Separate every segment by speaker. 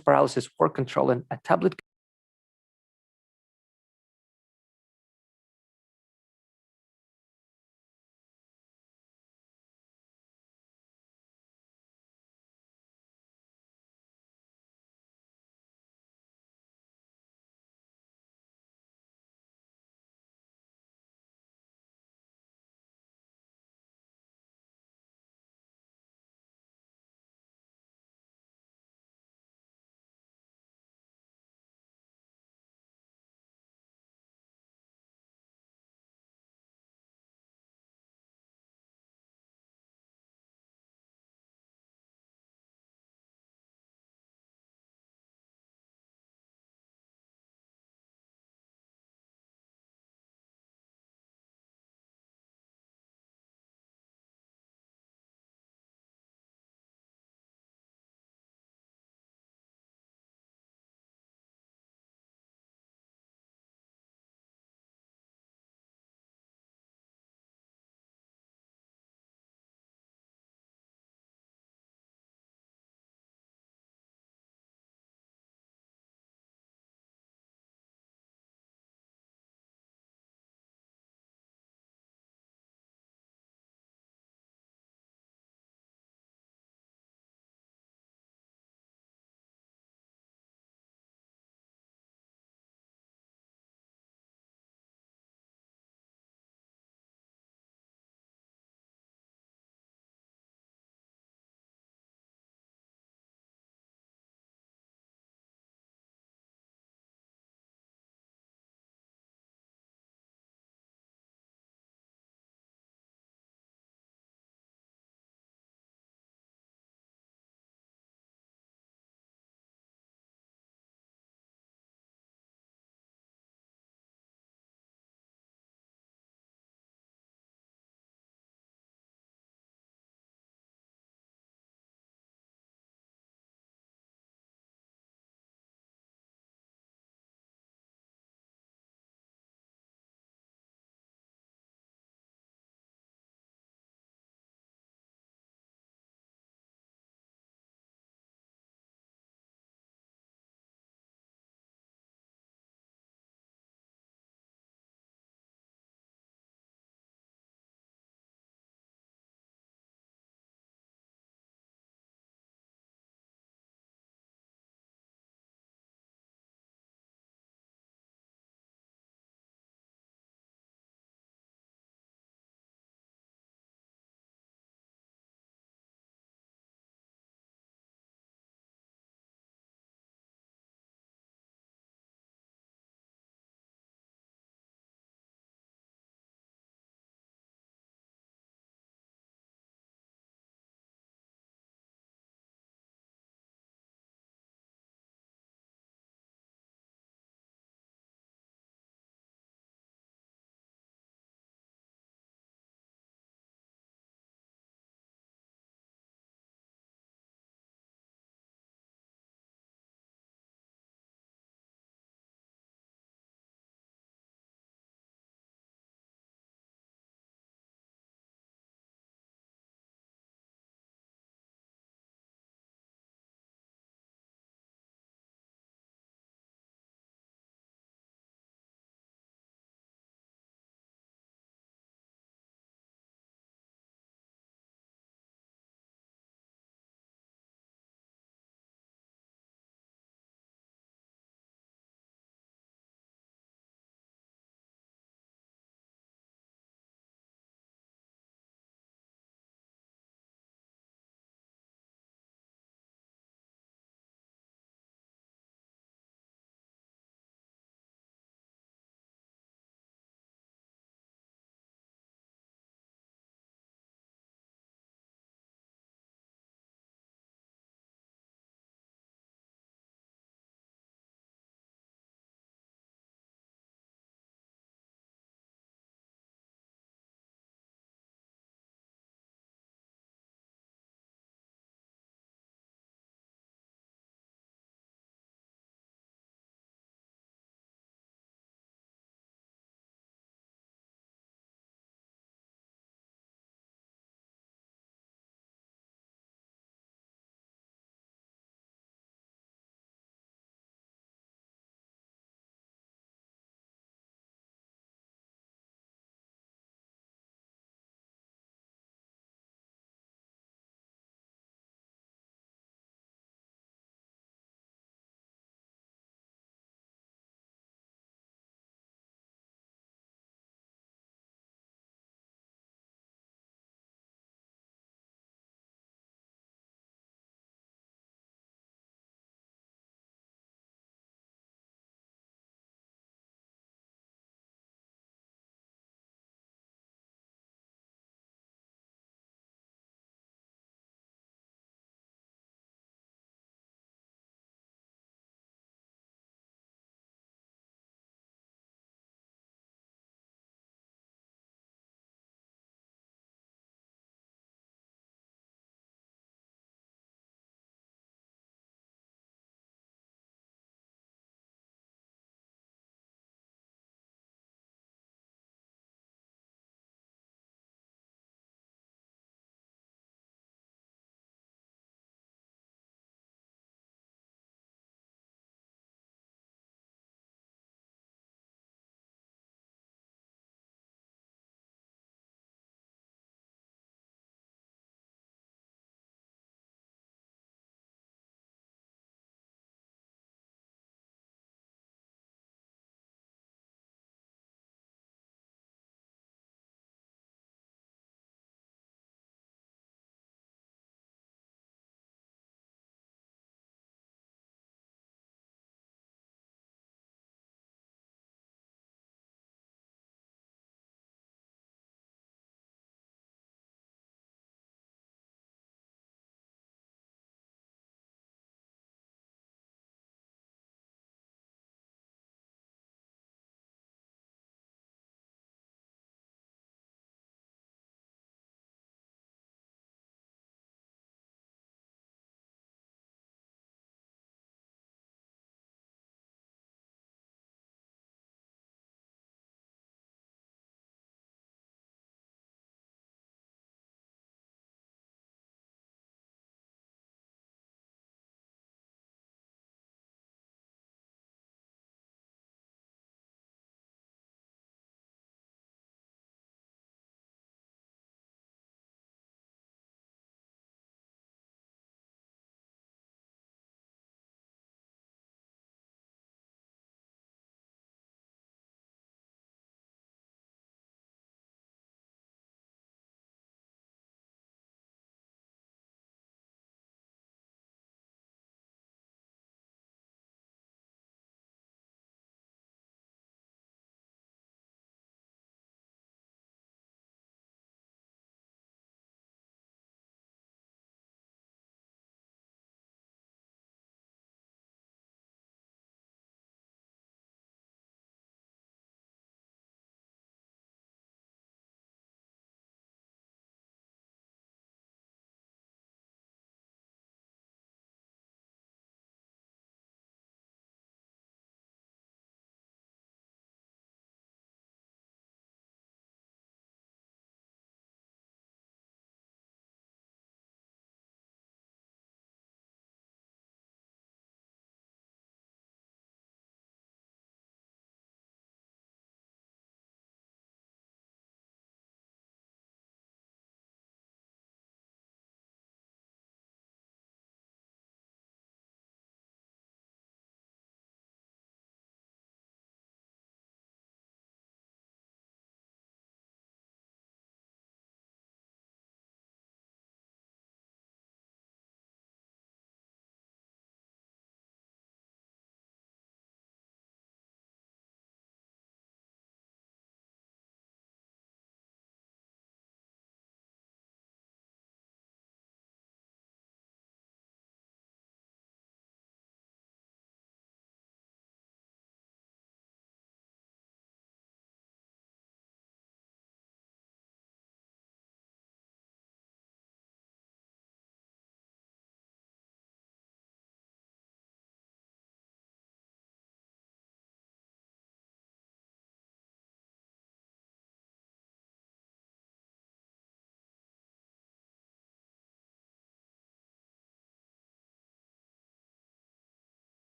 Speaker 1: paralysis for controlling a tablet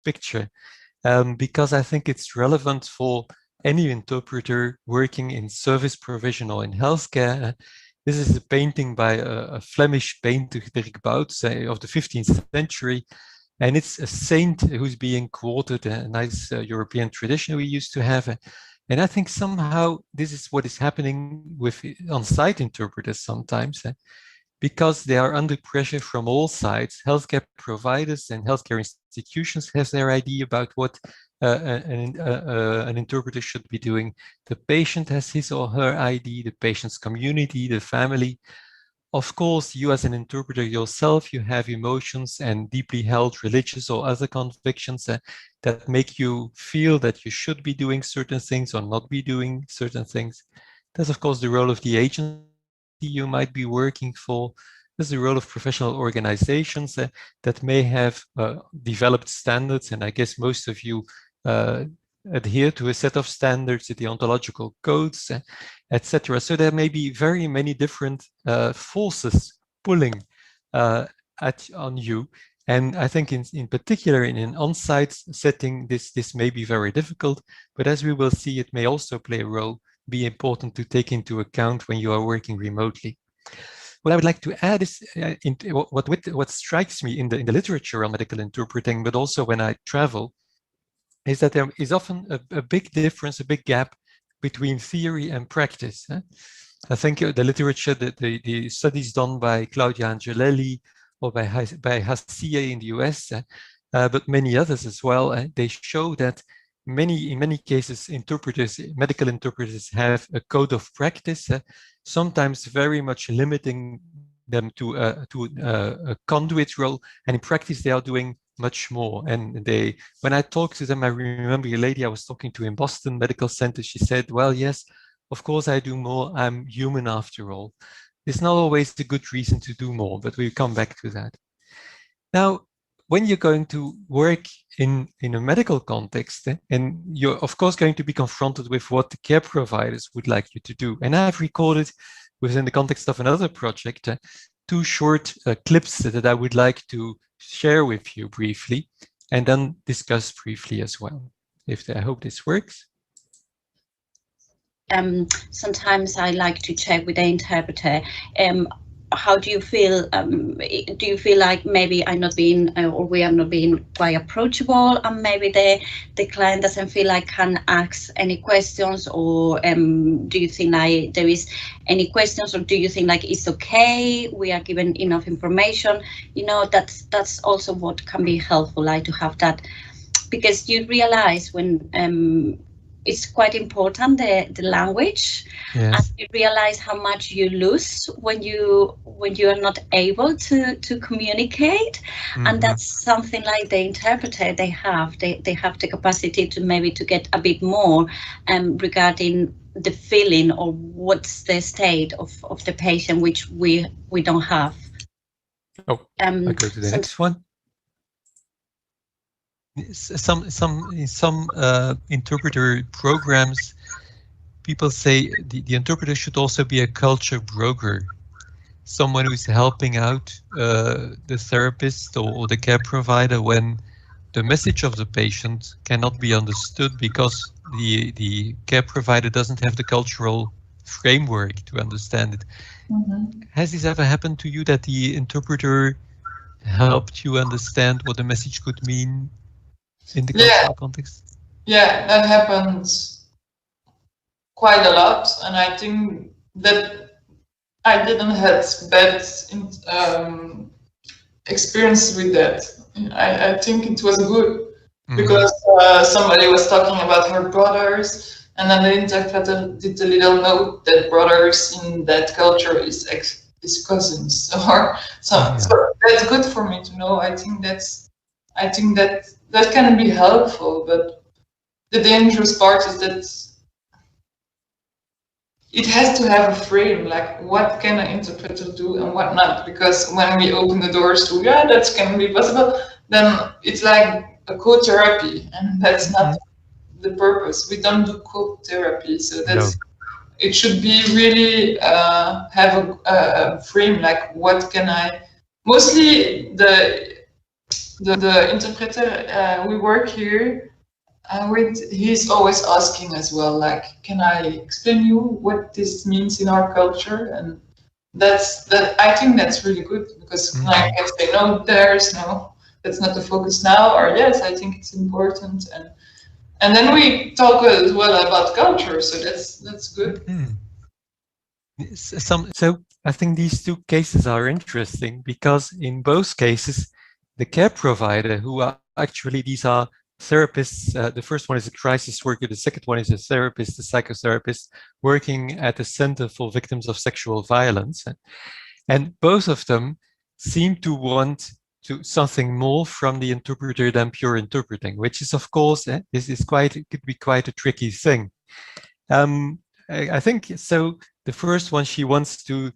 Speaker 2: picture, because I think it's relevant for any interpreter working in service provision or in healthcare. This is a painting by a Flemish painter, Dirk Bouts, of the 15th century. And it's a saint who's being quoted, a nice European tradition we used to have. And I think somehow this is what is happening with on-site interpreters sometimes, because they are under pressure from all sides. Healthcare providers and healthcare institutions have their idea about what an interpreter should be doing. The patient has his or her ID, the patient's community, the family. Of course, you as an interpreter yourself, you have emotions and deeply held religious or other convictions that make you feel that you should be doing certain things or not be doing certain things. There's, of course, the role of the agency you might be working for. There's the role of professional organizations that may have developed standards, and I guess most of you adhere to a set of standards, the deontological codes, etc. So there may be very many different forces pulling on you. And I think in particular in an on-site setting, this may be very difficult, but as we will see, it may also play a role, be important to take into account when you are working remotely. What I would like to add is what strikes me in the literature on medical interpreting, but also when I travel, is that there is often a big difference, a big gap between theory and practice. I think the literature, the studies done by Claudia Angelelli or by Hassier in the US, but many others as well, they show that in many cases, medical interpreters have a code of practice, sometimes very much limiting them to a conduit role, and in practice they are doing much more. And when I talked to them, I remember a lady I was talking to in Boston Medical Center, she said, well, yes, of course I do more, I'm human after all. It's not always a good reason to do more, but we'll come back to that. Now, when you're going to work in a medical context, and you're of course going to be confronted with what the care providers would like you to do. And I've recorded within the context of another project, 2 short clips that I would like to share with you briefly, and then discuss briefly as well. I hope this works.
Speaker 3: Sometimes I like to check with the interpreter. How do you feel? Do you feel like maybe I'm not being, or we are not being quite approachable, and maybe the client doesn't feel like can ask any questions, or do you think like there is any questions, or do you think like it's okay, we are given enough information? You know, that's also what can be helpful, like to have that, because you realize when it's quite important, the language.
Speaker 2: Yes.
Speaker 3: And you realize how much you lose when you are not able to communicate. Mm-hmm. And that's something like the interpreter, they have the capacity to maybe to get a bit more regarding the feeling or what's the state of the patient, which we don't have.
Speaker 2: Oh, I go to the next one. Some interpreter programs, people say the interpreter should also be a culture broker, someone who's helping out the therapist or the care provider when the message of the patient cannot be understood because the care provider doesn't have the cultural framework to understand it. Mm-hmm. Has this ever happened to you, that the interpreter helped you understand what the message could mean in the cultural context?
Speaker 4: Yeah, that happens quite a lot, and I think that I didn't have bad experience with that. I think it was good, because somebody was talking about her brothers, and then the interpreter did a little note that brothers in that culture is cousins or something. So that's good for me to know. I think that can be helpful, but the dangerous part is that it has to have a frame, like what can an interpreter do and what not, because when we open the doors to, that can be possible, then it's like a co-therapy, and that's not the purpose. We don't do co-therapy, so it should be really have a frame, like what can I, mostly the interpreter we work here with, he's always asking as well, like, can I explain you what this means in our culture? And I think that's really good, because I can say, no, that's not the focus now, or yes, I think it's important, and then we talk as well about culture, so that's good.
Speaker 2: So I think these two cases are interesting, because in both cases, the care provider, who are actually, these are therapists, the first one is a crisis worker, the second one is a therapist, a psychotherapist working at a center for victims of sexual violence. And both of them seem to want something more from the interpreter than pure interpreting, which is, of course, could be quite a tricky thing. I think so. The first one, she wants to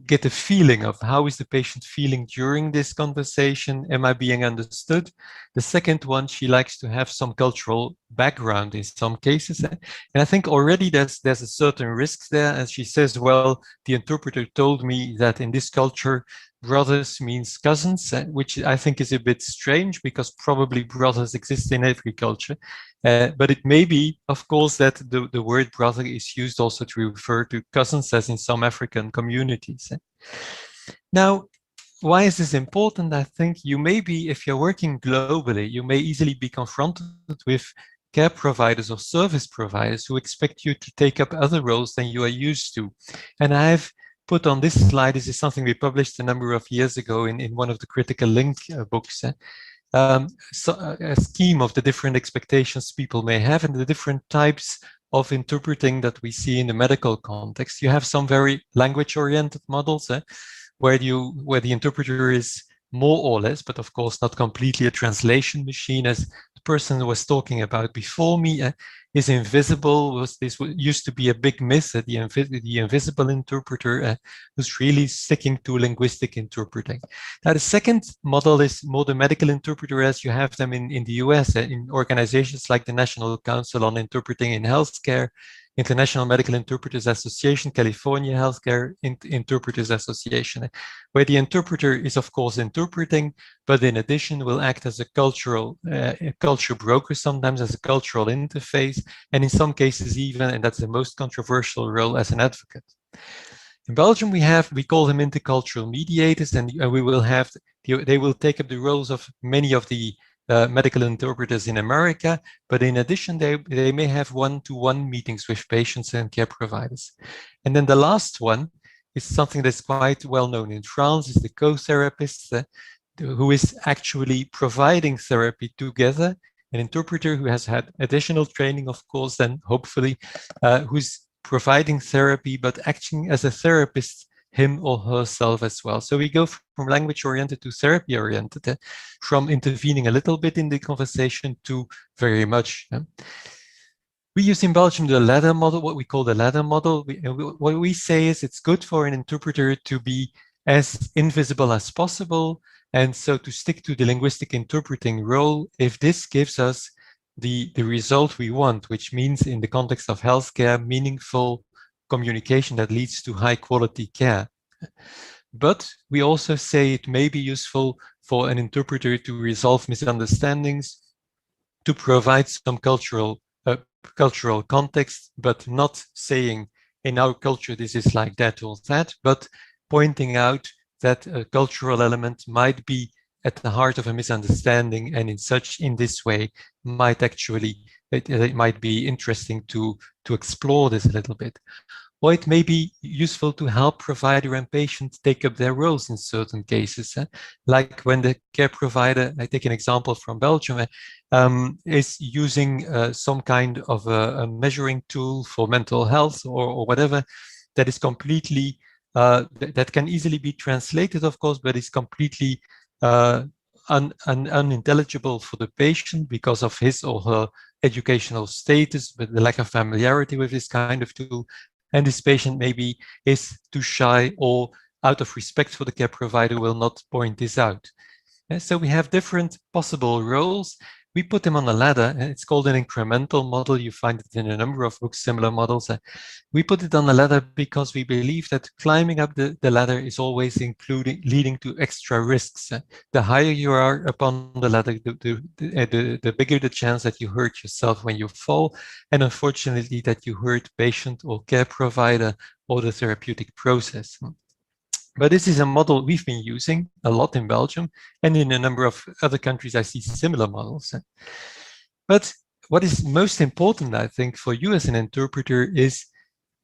Speaker 2: get a feeling of how is the patient feeling during this conversation. Am I being understood? The second one, she likes to have some cultural background in some cases. And I think already there's a certain risk there. As she says, well, the interpreter told me that in this culture, brothers means cousins, which I think is a bit strange, because probably brothers exist in every culture. But it may be, of course, that the word brother is used also to refer to cousins, as in some African communities. Now, why is this important? I think you may be, if you're working globally, you may easily be confronted with care providers or service providers who expect you to take up other roles than you are used to. And I've put on this slide, this is something we published a number of years ago in one of the critical link books. A scheme of the different expectations people may have and the different types of interpreting that we see in the medical context. You have some very language-oriented models where the interpreter is more or less, but of course not completely, a translation machine, as the person was talking about before me, is invisible. This used to be a big myth, the invisible interpreter who's really sticking to linguistic interpreting. Now, the second model is more the medical interpreter, as you have them in the US, in organizations like the National Council on Interpreting in Healthcare, International Medical Interpreters Association, California Healthcare Interpreters Association, where the interpreter is, of course, interpreting, but in addition will act as a culture broker, sometimes as a cultural interface, and in some cases even, and that's the most controversial role, as an advocate. In Belgium, we call them intercultural mediators, and we will have, they will take up the roles of many of the medical interpreters in America, but in addition, they may have one-to-one meetings with patients and care providers. And then the last one is something that's quite well known in France, is the co-therapist who is actually providing therapy together, an interpreter who has had additional training, of course, then hopefully, who's providing therapy, but acting as a therapist him or herself as well. So we go from language-oriented to therapy-oriented, from intervening a little bit in the conversation to very much. We use in Belgium the ladder model, what we call the ladder model. What we say is it's good for an interpreter to be as invisible as possible, and so to stick to the linguistic interpreting role if this gives us the result we want, which means in the context of healthcare, meaningful communication that leads to high quality care. But we also say it may be useful for an interpreter to resolve misunderstandings, to provide some cultural context, but not saying in our culture this is like that or that, but pointing out that a cultural element might be at the heart of a misunderstanding, and in this way might actually, it might be interesting to explore this a little bit. Or it may be useful to help provider and patient take up their roles in certain cases. Like when the care provider, I take an example from Belgium, is using some kind of a measuring tool for mental health or whatever that is completely, that can easily be translated, of course, but is completely unintelligible for the patient because of his or her educational status, but the lack of familiarity with this kind of tool. And this patient maybe is too shy or out of respect for the care provider will not point this out. And so we have different possible roles, we put them on a ladder, and it's called an incremental model. You find it in a number of books, similar models. We put it on a ladder because we believe that climbing up the ladder is always leading to extra risks. The higher you are upon the ladder, the bigger the chance that you hurt yourself when you fall, and unfortunately that you hurt patient or care provider or the therapeutic process. But this is a model we've been using a lot in Belgium, and in a number of other countries I see similar models. But what is most important, I think, for you as an interpreter is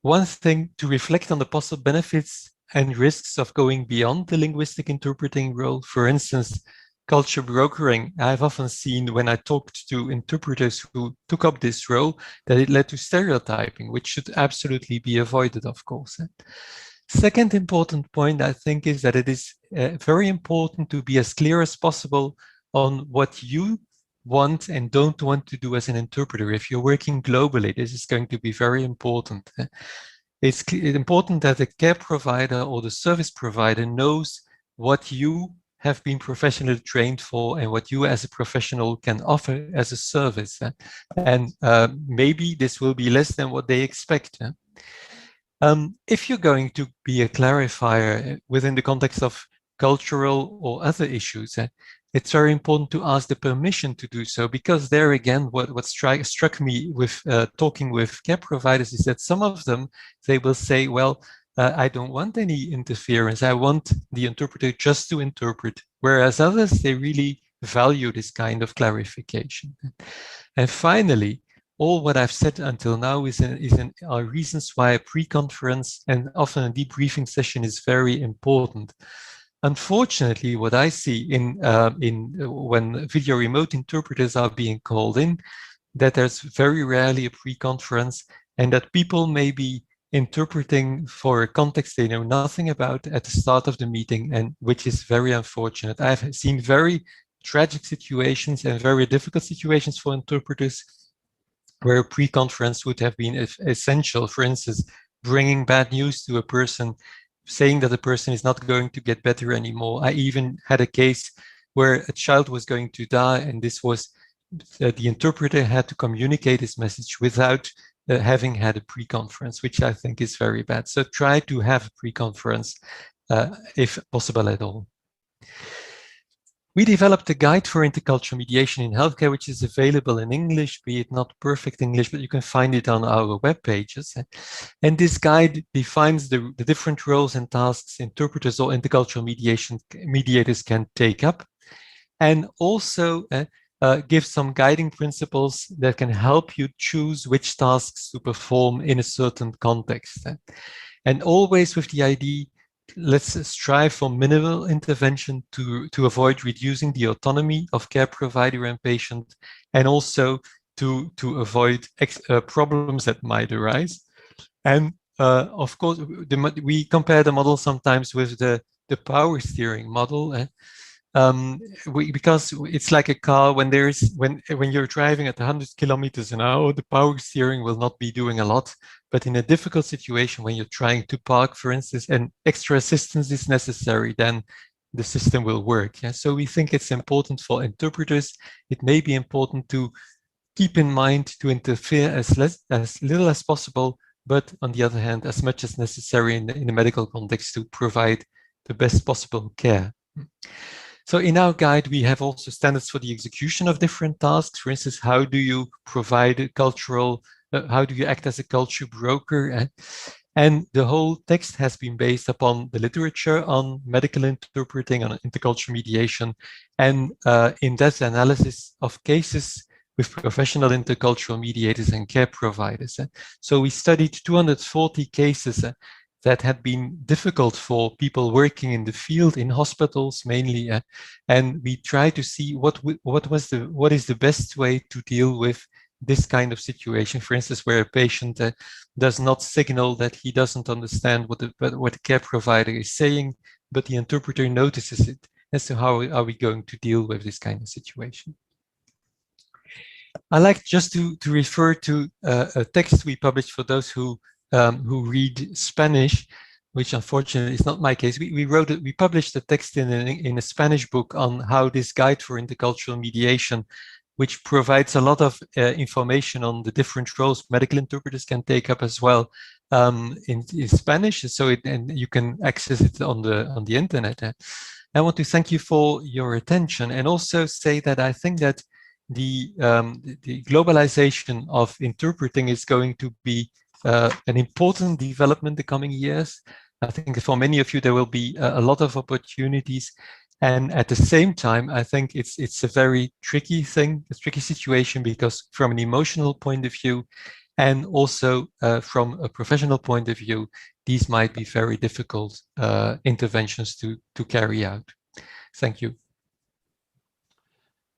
Speaker 2: one thing to reflect on the possible benefits and risks of going beyond the linguistic interpreting role. For instance, culture brokering. I've often seen when I talked to interpreters who took up this role that it led to stereotyping, which should absolutely be avoided, of course. Second important point, I think, is that it is very important to be as clear as possible on what you want and don't want to do as an interpreter. If you're working globally, this is going to be very important. It's important that the care provider or the service provider knows what you have been professionally trained for and what you as a professional can offer as a service. And maybe this will be less than what they expect. If you're going to be a clarifier within the context of cultural or other issues, it's very important to ask the permission to do so, because there again, what struck me with talking with care providers is that some of them, they will say, well, I don't want any interference. I want the interpreter just to interpret. Whereas others, they really value this kind of clarification. And finally, all what I've said until now are reasons why a pre-conference and often a debriefing session is very important. Unfortunately, what I see when video remote interpreters are being called in, that there's very rarely a pre-conference, and that people may be interpreting for a context they know nothing about at the start of the meeting, and which is very unfortunate. I've seen very tragic situations and very difficult situations for interpreters where a pre-conference would have been essential. For instance, bringing bad news to a person, saying that the person is not going to get better anymore. I even had a case where a child was going to die, and this was the interpreter had to communicate his message without having had a pre-conference, which I think is very bad. So try to have a pre-conference if possible at all. We developed a guide for intercultural mediation in healthcare, which is available in English, be it not perfect English, but you can find it on our web pages. And this guide defines the different roles and tasks interpreters or intercultural mediators can take up, and also gives some guiding principles that can help you choose which tasks to perform in a certain context. And always with the idea, let's strive for minimal intervention to avoid reducing the autonomy of care provider and patient, and also to avoid problems that might arise. And of course, we compare the model sometimes with the power steering model. Because it's like a car, when you're driving at 100 kilometers an hour, the power steering will not be doing a lot. But in a difficult situation, when you're trying to park, for instance, and extra assistance is necessary, then the system will work. Yeah? So we think it's important for interpreters. It may be important to keep in mind to interfere as little as possible, but on the other hand, as much as necessary in the medical context to provide the best possible care. So in our guide, we have also standards for the execution of different tasks. For instance, how do you provide how do you act as a culture broker? And the whole text has been based upon the literature on medical interpreting, on intercultural mediation, and in-depth analysis of cases with professional intercultural mediators and care providers. So we studied 240 cases that had been difficult for people working in the field, in hospitals mainly, and we tried to see what is the best way to deal with this kind of situation. For instance, where a patient does not signal that he doesn't understand what the care provider is saying, but the interpreter notices it. And so how are we going to deal with this kind of situation? I like just to refer to a text we published for those who read Spanish, which unfortunately is not my case. We published a text in a Spanish book on how this guide for intercultural mediation which provides a lot of information on the different roles medical interpreters can take up as well in Spanish. So and you can access it on the internet. I want to thank you for your attention and also say that I think that the globalization of interpreting is going to be an important development the coming years. I think for many of you there will be a lot of opportunities, and at the same time I think it's a very tricky thing, a tricky situation, because from an emotional point of view and also from a professional point of view, these might be very difficult interventions to carry out. Thank you.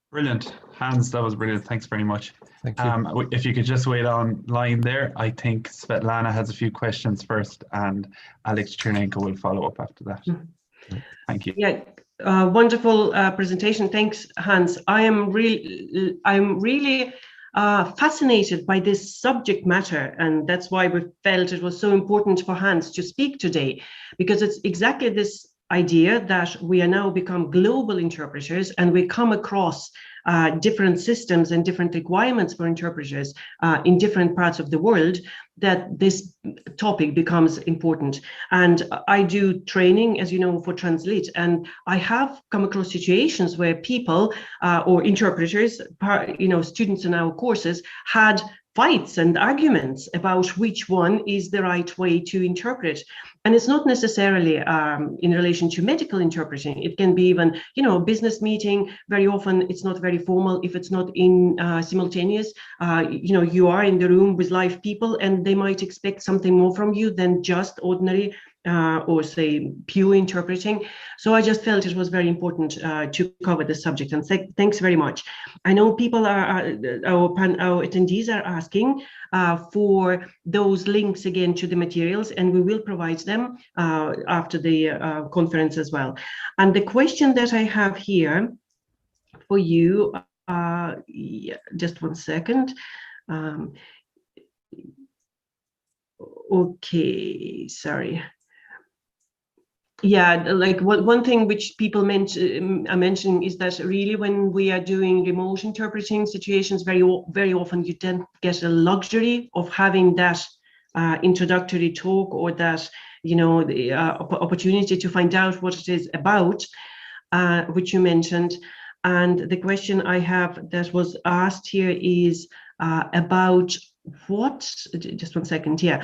Speaker 5: Brilliant. Hans, that was brilliant. Thanks very much.
Speaker 2: Thank you.
Speaker 5: If you could just wait online there, I think Svetlana has a few questions first and Alex Chernenko will follow up after that. Thank you.
Speaker 6: Yeah, wonderful presentation. Thanks, Hans. I'm really fascinated by this subject matter, and that's why we felt it was so important for Hans to speak today, because it's exactly this idea that we are now become global interpreters, and we come across different systems and different requirements for interpreters in different parts of the world, that this topic becomes important. And I do training, as you know, for Translit, and I have come across situations where people or interpreters, students in our courses, had fights and arguments about which one is the right way to interpret. And it's not necessarily in relation to medical interpreting. It can be even, a business meeting. Very often it's not very formal if it's not in simultaneous. You are in the room with live people and they might expect something more from you than just ordinary or say pure interpreting. So I just felt it was very important to cover the subject, and thanks very much. I know people our attendees are asking for those links again to the materials, and we will provide them after the conference as well. And the question that I have here for you, just one second. Okay, sorry. Yeah, like one thing which people are mentioning is that really when we are doing remote interpreting situations, very often you then get a luxury of having that introductory talk, or that the opportunity to find out what it is about, which you mentioned. And the question I have that was asked here is about just one second here.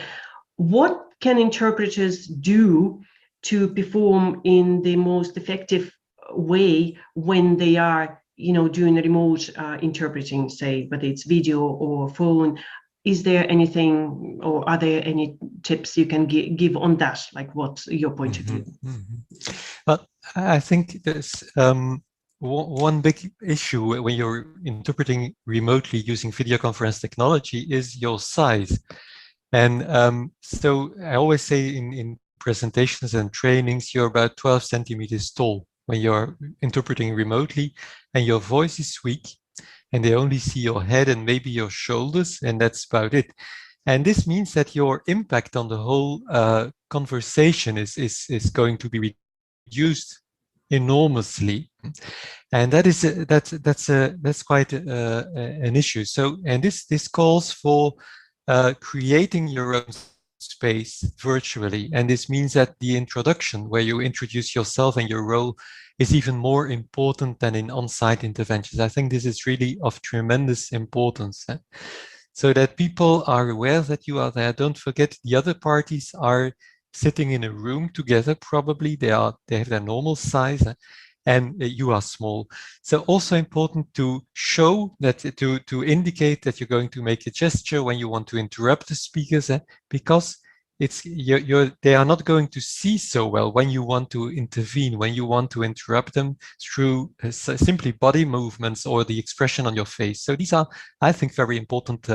Speaker 6: What can interpreters do to perform in the most effective way when they are, doing remote interpreting, say, whether it's video or phone? Is there anything, or are there any tips you can give on that? Like, what's your point of view?
Speaker 2: Well, I think there's one big issue when you're interpreting remotely using video conference technology is your size. And so I always say in presentations and trainings, you're about 12 centimeters tall when you're interpreting remotely, and your voice is weak, and they only see your head and maybe your shoulders, and that's about it. And this means that your impact on the whole conversation is going to be reduced enormously, and that's quite an issue. So, and this calls for creating your own space virtually, and this means that the introduction, where you introduce yourself and your role, is even more important than in on-site interventions. I think this is really of tremendous importance, so that people are aware that you are there. Don't forget, the other parties are sitting in a room together. Probably they have their normal size, and you are small. So also important to show that, to indicate that you're going to make a gesture when you want to interrupt the speakers, because they are not going to see so well when you want to intervene, when you want to interrupt them through simply body movements or the expression on your face. So these are, I think, very important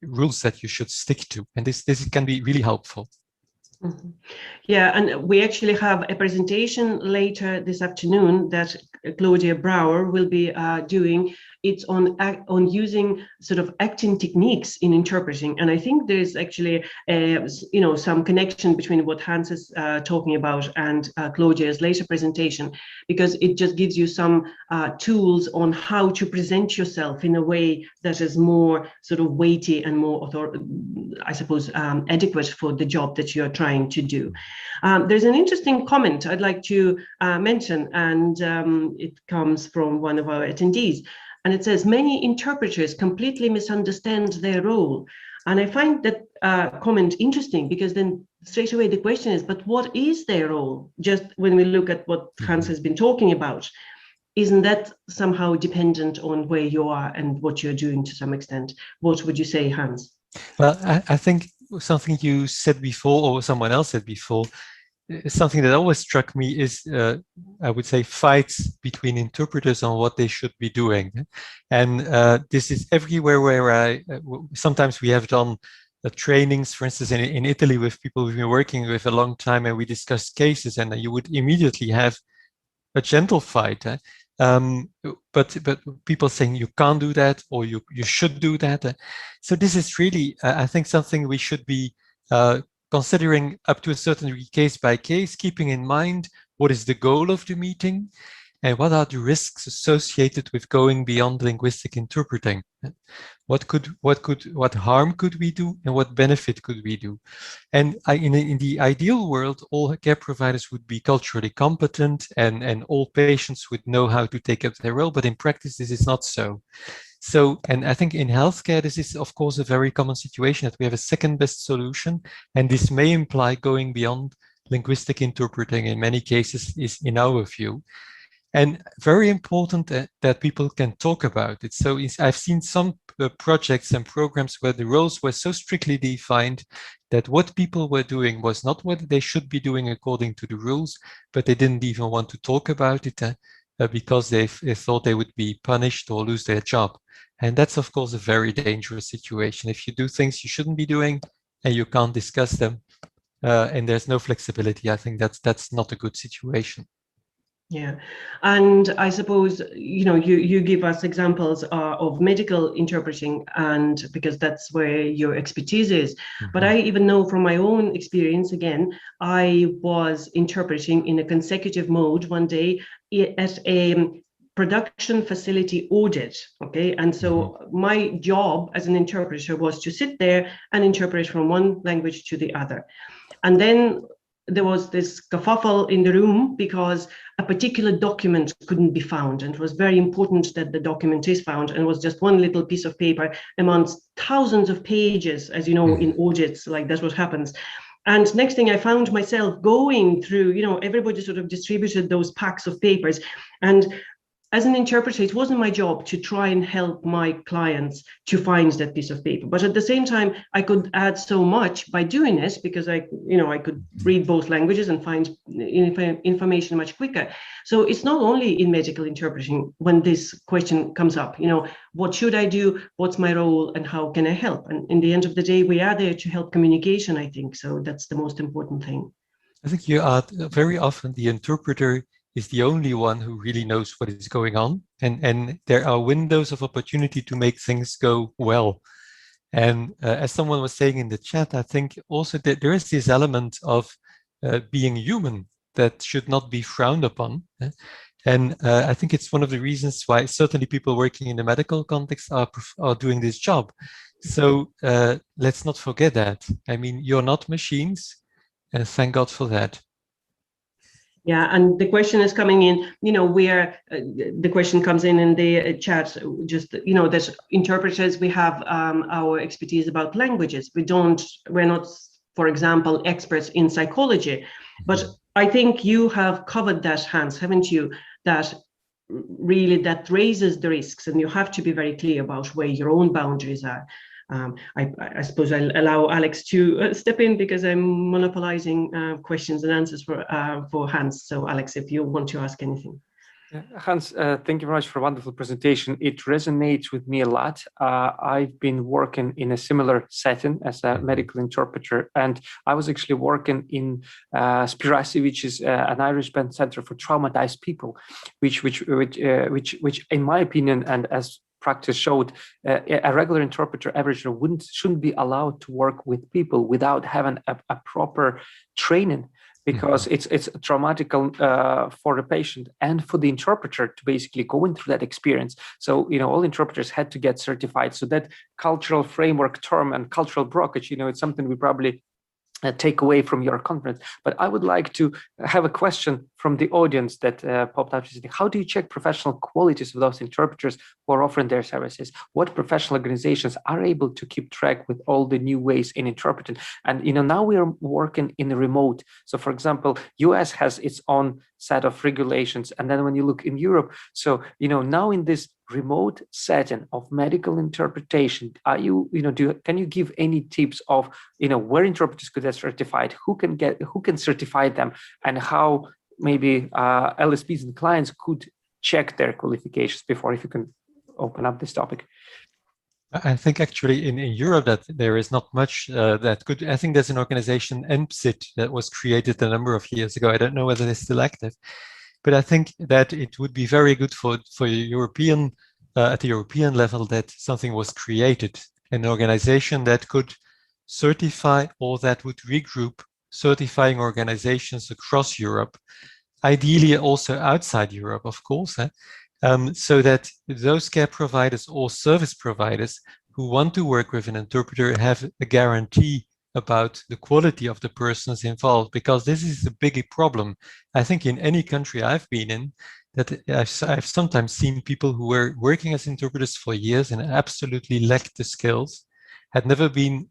Speaker 2: rules that you should stick to, and this can be really helpful.
Speaker 6: Mm-hmm. Yeah, and we actually have a presentation later this afternoon that Claudia Brouwer will be doing it's on using sort of acting techniques in interpreting. And I think there's actually some connection between what Hans is talking about and Claudia's later presentation, because it just gives you some tools on how to present yourself in a way that is more sort of weighty and more adequate for the job that you're trying to do. There's an interesting comment I'd like to mention, and it comes from one of our attendees. And it says, many interpreters completely misunderstand their role. And I find that comment interesting, because then straight away the question is, but what is their role? Just when we look at what Hans has been talking about, isn't that somehow dependent on where you are and what you're doing to some extent? What would you say, Hans?
Speaker 2: Well, I think something you said before, or someone else said before, something that always struck me is, I would say, fights between interpreters on what they should be doing. And this is everywhere where sometimes we have done trainings, for instance, in Italy with people we've been working with a long time, and we discussed cases, and you would immediately have a gentle fight. But people saying you can't do that, or you should do that. So this is really, I think, something we should be considering up to a certain degree, case by case, keeping in mind what is the goal of the meeting and what are the risks associated with going beyond linguistic interpreting. What harm could we do, and what benefit could we do? And in the ideal world, all care providers would be culturally competent, and all patients would know how to take up their role. But in practice, this is not so. So, and I think in healthcare, this is, of course, a very common situation, that we have a second best solution. And this may imply going beyond linguistic interpreting in many cases, is in our view. And very important that people can talk about it. So I've seen some projects and programs where the roles were so strictly defined that what people were doing was not what they should be doing according to the rules, but they didn't even want to talk about it because they thought they would be punished or lose their job. And that's, of course, a very dangerous situation. If you do things you shouldn't be doing and you can't discuss them, and there's no flexibility, I think that's not a good situation.
Speaker 6: Yeah, and I suppose, you give us examples of medical interpreting, and because that's where your expertise is. But I even know from my own experience, again, I was interpreting in a consecutive mode one day at a production facility audit, okay? And so my job as an interpreter was to sit there and interpret from one language to the other. And then there was this kerfuffle in the room because a particular document couldn't be found, and it was very important that the document is found, and it was just one little piece of paper amongst thousands of pages, as you know, in audits, like that's what happens. And next thing I found myself going through, everybody sort of distributed those packs of papers, and as an interpreter, it wasn't my job to try and help my clients to find that piece of paper. But at the same time, I could add so much by doing it, because I could read both languages and find information much quicker. So it's not only in medical interpreting when this question comes up, what should I do? What's my role? And how can I help? And in the end of the day, we are there to help communication, I think. So that's the most important thing.
Speaker 2: I think you are very often the interpreter is the only one who really knows what is going on. And there are windows of opportunity to make things go well. And as someone was saying in the chat, I think also that there is this element of being human that should not be frowned upon. And I think it's one of the reasons why certainly people working in the medical context are doing this job. So let's not forget that. I mean, you're not machines, and thank God for that.
Speaker 6: Yeah, and the question is coming in, where the question comes in the chat, just, that interpreters, we have our expertise about languages. We're not, for example, experts in psychology, but I think you have covered that, Hans, haven't you? That really, that raises the risks, and you have to be very clear about where your own boundaries are. I suppose I'll allow Alex to step in, because I'm monopolizing questions and answers for Hans. So Alex, if you want to ask anything.
Speaker 1: Hans, thank you very much for a wonderful presentation. It resonates with me a lot. I've been working in a similar setting as a medical interpreter, and I was actually working in specialising, which is an Irish-based center for traumatized people, which in my opinion, and as practice showed a regular interpreter average shouldn't be allowed to work with people without having a proper training, because it's traumatic for the patient and for the interpreter to basically go into that experience. So, all interpreters had to get certified. So that cultural framework term and cultural blockage, it's something we probably take away from your conference. But I would like to have a question from the audience that popped up. How do you check professional qualities of those interpreters who are offering their services? What professional organizations are able to keep track with all the new ways in interpreting? And now we are working in remote. So for example, US has its own set of regulations. And then when you look in Europe, so now in this remote setting of medical interpretation, can you give any tips of where interpreters could get certified, who can certify them, and how maybe LSPs and clients could check their qualifications before, if you can open up this topic?
Speaker 2: I think actually in Europe that there is not much that could. I think there's an organization, EMPSIT, that was created a number of years ago. I don't know whether they're still active, but I think that it would be very good for European, at the European level, that something was created, an organization that could certify, or that would regroup certifying organizations across Europe, ideally also outside Europe, of course, so that those care providers or service providers who want to work with an interpreter have a guarantee about the quality of the persons involved, because this is a big problem. I think in any country I've been in, that I've sometimes seen people who were working as interpreters for years and absolutely lacked the skills, had never been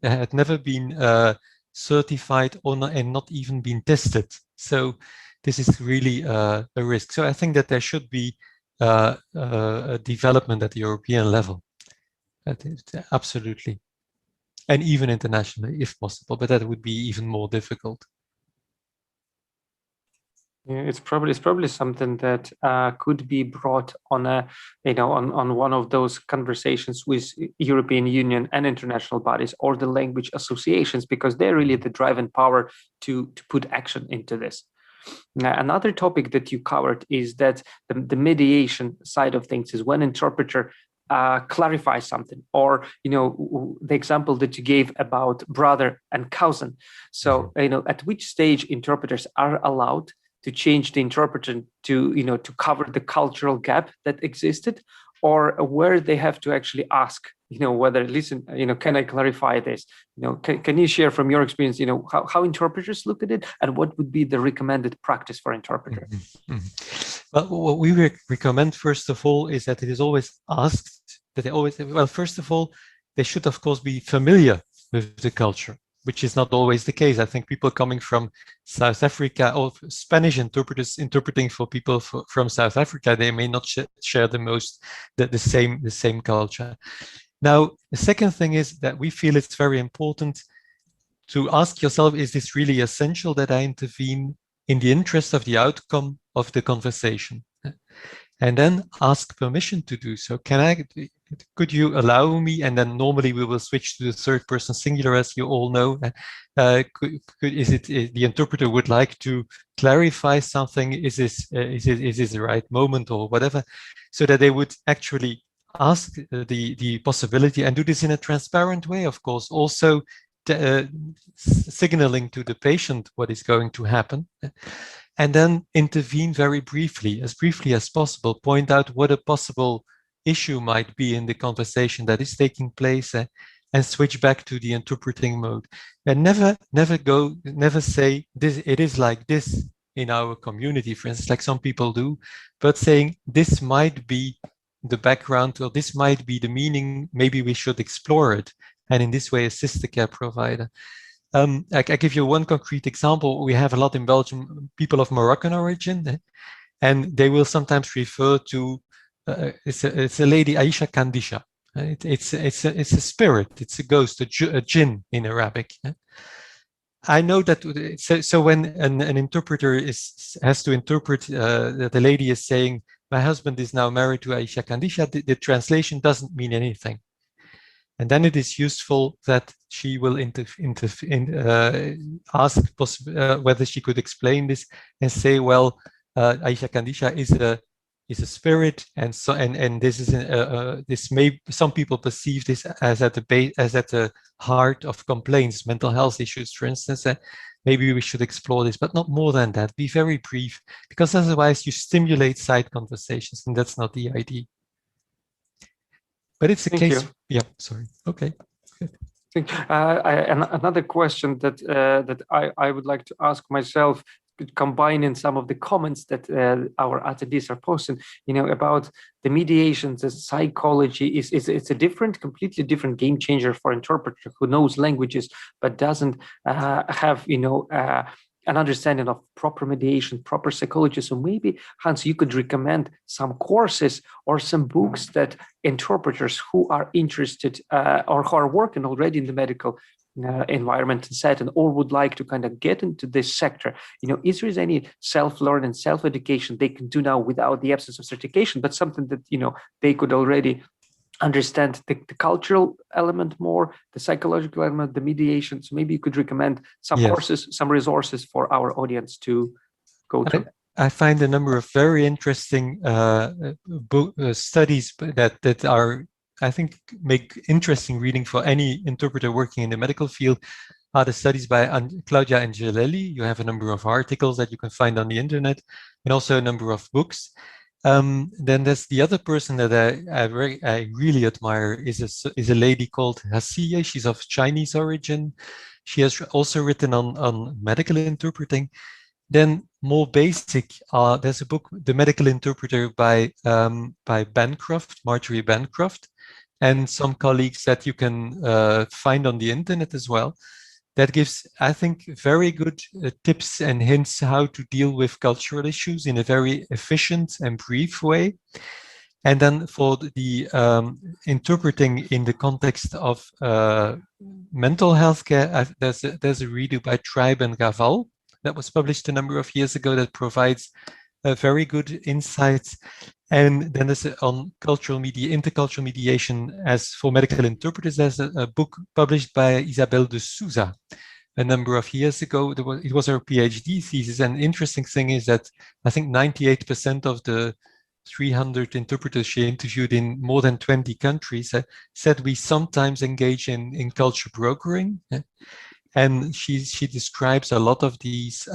Speaker 2: certified and not even been tested. So this is really a risk. So I think that there should be a development at the European level. Absolutely. And even internationally, if possible, but that would be even more difficult.
Speaker 1: Yeah, it's probably something that could be brought on on one of those conversations with European Union and international bodies or the language associations, because they're really the driving power to put action into this. Now, another topic that you covered is that the mediation side of things is when interpreter clarify something, or the example that you gave about brother and cousin. So at which stage interpreters are allowed to change the interpreter to cover the cultural gap that existed, or where they have to actually ask whether, listen, can I clarify this? Can you share from your experience how interpreters look at it, and what would be the recommended practice for interpreter?
Speaker 2: Well, what we recommend, first of all, is that it is always asked, that they always, well, first of all, they should of course be familiar with the culture, which is not always the case. I think people coming from South Africa, or Spanish interpreters interpreting for people from South Africa, they may not share the same culture. Now, the second thing is that we feel it's very important to ask yourself, is this really essential that I intervene in the interest of the outcome of the conversation? And then ask permission to do so. Could you allow me? And then normally we will switch to the third person singular, as you all know. Is it the interpreter would like to clarify something? Is this the right moment, or whatever? So that they would actually ask the possibility, and do this in a transparent way, of course, also signaling to the patient what is going to happen. And then intervene very briefly as possible, point out what a possible issue might be in the conversation that is taking place, and switch back to the interpreting mode. And never say this, it is like this in our community, for instance, like some people do, but saying this might be the background, or this might be the meaning, maybe we should explore it, and in this way assist the care provider. I give you one concrete example. We have a lot in Belgium, people of Moroccan origin, and they will sometimes refer to, it's a lady, Aisha Kandisha. It's a spirit, it's a ghost, a jinn in Arabic. I know that, so when an interpreter has to interpret that the lady is saying, my husband is now married to Aisha Kandisha, the translation doesn't mean anything. And then it is useful that she will ask whether she could explain this, and say, well, Aisha Kandisha is a spirit, and so and this is this may some people perceive this as at the heart of complaints, mental health issues, for instance. Maybe we should explore this, but not more than that. Be very brief, because otherwise you stimulate side conversations, and that's not the idea. But it's a case. Yeah, sorry. Okay. Good.
Speaker 1: Another question that I would like to ask myself, combining some of the comments that our attendees are posting, about the mediation, the psychology it's a completely different game changer for interpreter who knows languages but doesn't have an understanding of proper mediation, proper psychology. So maybe, Hans, you could recommend some courses or some books that interpreters who are interested or who are working already in the medical environment and setting, or would like to kind of get into this sector. Is there any self-learning, self-education they can do now without the absence of certification, but something that they could already understand the cultural element more, the psychological element, the mediation. So maybe you could recommend some courses, some resources for our audience to go to.
Speaker 2: I find a number of very interesting studies that are, I think, make interesting reading for any interpreter working in the medical field. Are the studies by Claudia Angelelli. You have a number of articles that you can find on the internet, and also a number of books. Then there's the other person that I really admire is a lady called Hasiye. She's of Chinese origin. She has also written on medical interpreting. Then more basic, there's a book, The Medical Interpreter by Bancroft, Marjorie Bancroft, and some colleagues that you can find on the internet as well. That gives, I think, very good tips and hints how to deal with cultural issues in a very efficient and brief way. And then for the interpreting in the context of mental health care, there's a redo by Tribe and Gaval that was published a number of years ago that provides very good insights. And then there's on intercultural mediation as for medical interpreters. There's a book published by Isabel de Souza a number of years ago. It was her PhD thesis. And the interesting thing is that I think 98% of the 300 interpreters she interviewed in more than 20 countries said we sometimes engage in culture brokering. And she describes a lot of these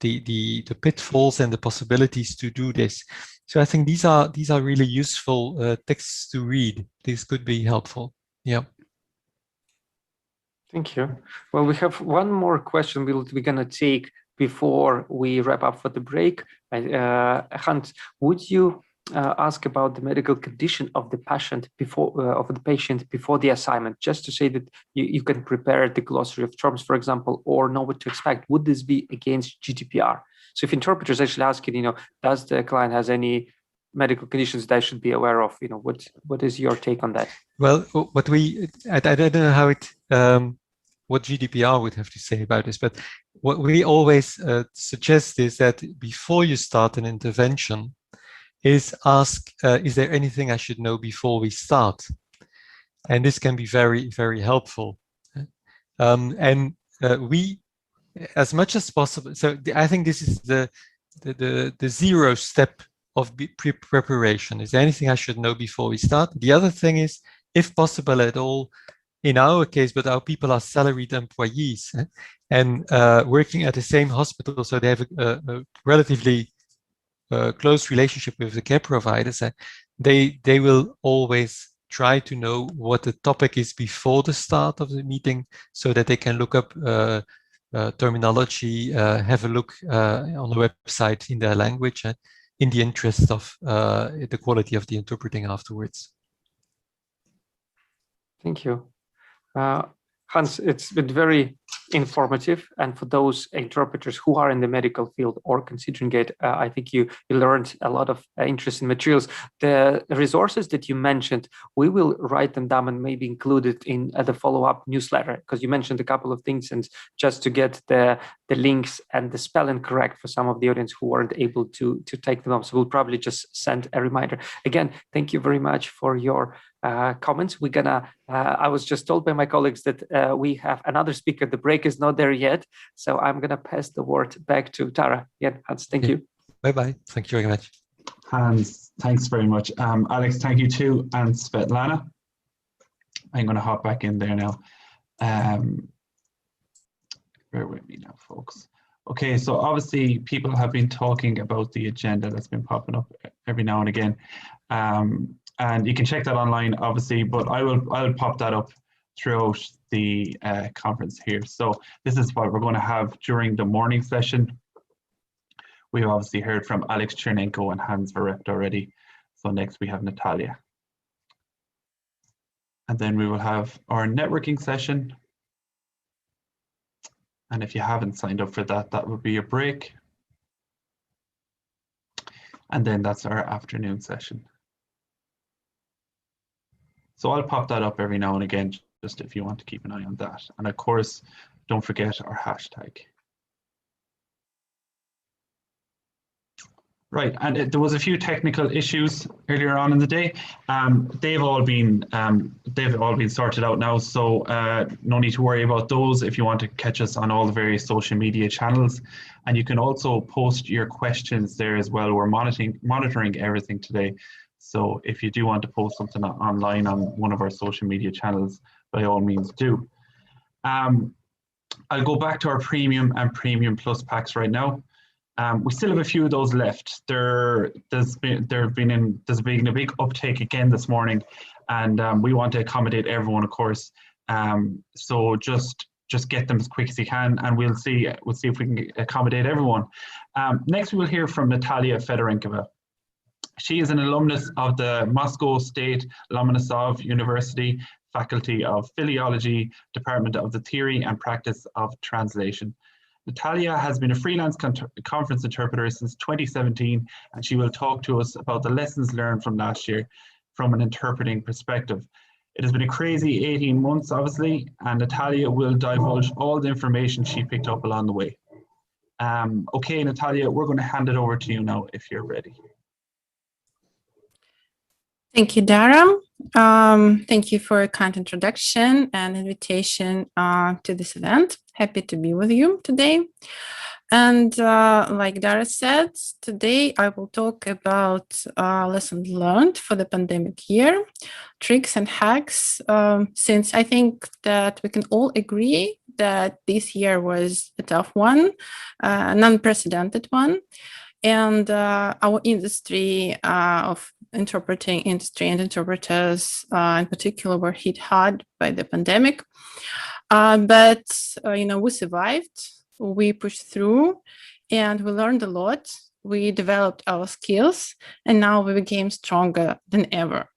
Speaker 2: the pitfalls and the possibilities to do this. So I think these are really useful texts to read. These could be helpful. Yeah.
Speaker 1: Thank you. Well, we have one more question we're going to take before we wrap up for the break. Hans, would you ask about the medical condition of the patient before the assignment, just to say that you can prepare the glossary of terms, for example, or know what to expect? Would this be against GDPR? So if interpreters actually asking, does the client has any medical conditions that I should be aware of? What is your take on that?
Speaker 2: Well, I don't know how what GDPR would have to say about this, but what we always suggest is that before you start an intervention, is ask, is there anything I should know before we start? And this can be very, very helpful. We, as much as possible, so I think this is the zero step of preparation. Is there anything I should know before we start? The other thing is, if possible at all, in our case, but our people are salaried employees and working at the same hospital, so they have a relatively close relationship with the care providers. They will always try to know what the topic is before the start of the meeting, so that they can look up terminology, have a look on the website in their language, in the interest of the quality of the interpreting afterwards.
Speaker 1: Thank you. Hans, it's been very informative, and for those interpreters who are in the medical field or considering it, I think you learned a lot of interesting materials. The resources that you mentioned, we will write them down and maybe include it in the follow-up newsletter, because you mentioned a couple of things, and just to get the links and the spelling correct for some of the audience who weren't able to take them up. So we'll probably just send a reminder. Again, thank you very much for your comments. We're gonna, I was just told by my colleagues that we have another speaker. The break is not there yet. So I'm gonna pass the word back to Tara. Yeah, Hans, thank you.
Speaker 2: Bye-bye. Thank you very much.
Speaker 5: Hans, thanks very much. Alex, thank you too, and Svetlana. I'm going to hop back in there now. Bear with me now, folks. Okay, so obviously people have been talking about the agenda that's been popping up every now and again. And you can check that online, obviously, but I'll pop that up throughout the conference here. So this is what we're going to have during the morning session. We've obviously heard from Alex Chernenko and Hans Verrept already. So next we have Natalia. And then we will have our networking session. And if you haven't signed up for that, that would be a break. And then that's our afternoon session. So I'll pop that up every now and again, just if you want to keep an eye on that. And of course, don't forget our hashtag. Right, and there was a few technical issues earlier on in the day. They've all been sorted out now, so no need to worry about those if you want to catch us on all the various social media channels. And you can also post your questions there as well. We're monitoring everything today. So if you do want to post something online on one of our social media channels, by all means do. I'll go back to our premium and premium plus packs right now. We still have a few of those left. There's been a big uptake again this morning, and we want to accommodate everyone, of course. So just get them as quick as you can, and we'll see if we can accommodate everyone. Next, we will hear from Natalia Fedorenkova. She is an alumnus of the Moscow State Lomonosov University, Faculty of Philology, Department of the Theory and Practice of Translation. Natalia has been a freelance conference interpreter since 2017, and she will talk to us about the lessons learned from last year from an interpreting perspective. It has been a crazy 18 months, obviously, and Natalia will divulge all the information she picked up along the way. Okay, Natalia, we're going to hand it over to you now if you're ready.
Speaker 7: Thank you, Dara. Thank you for a kind introduction and invitation to this event. Happy to be with you today. And like Dara said, today I will talk about lessons learned for the pandemic year, tricks and hacks, since I think that we can all agree that this year was a tough one, an unprecedented one. And our industry of interpreting industry and interpreters in particular were hit hard by the pandemic. But we survived, we pushed through, and we learned a lot. We developed our skills, and now we became stronger than ever.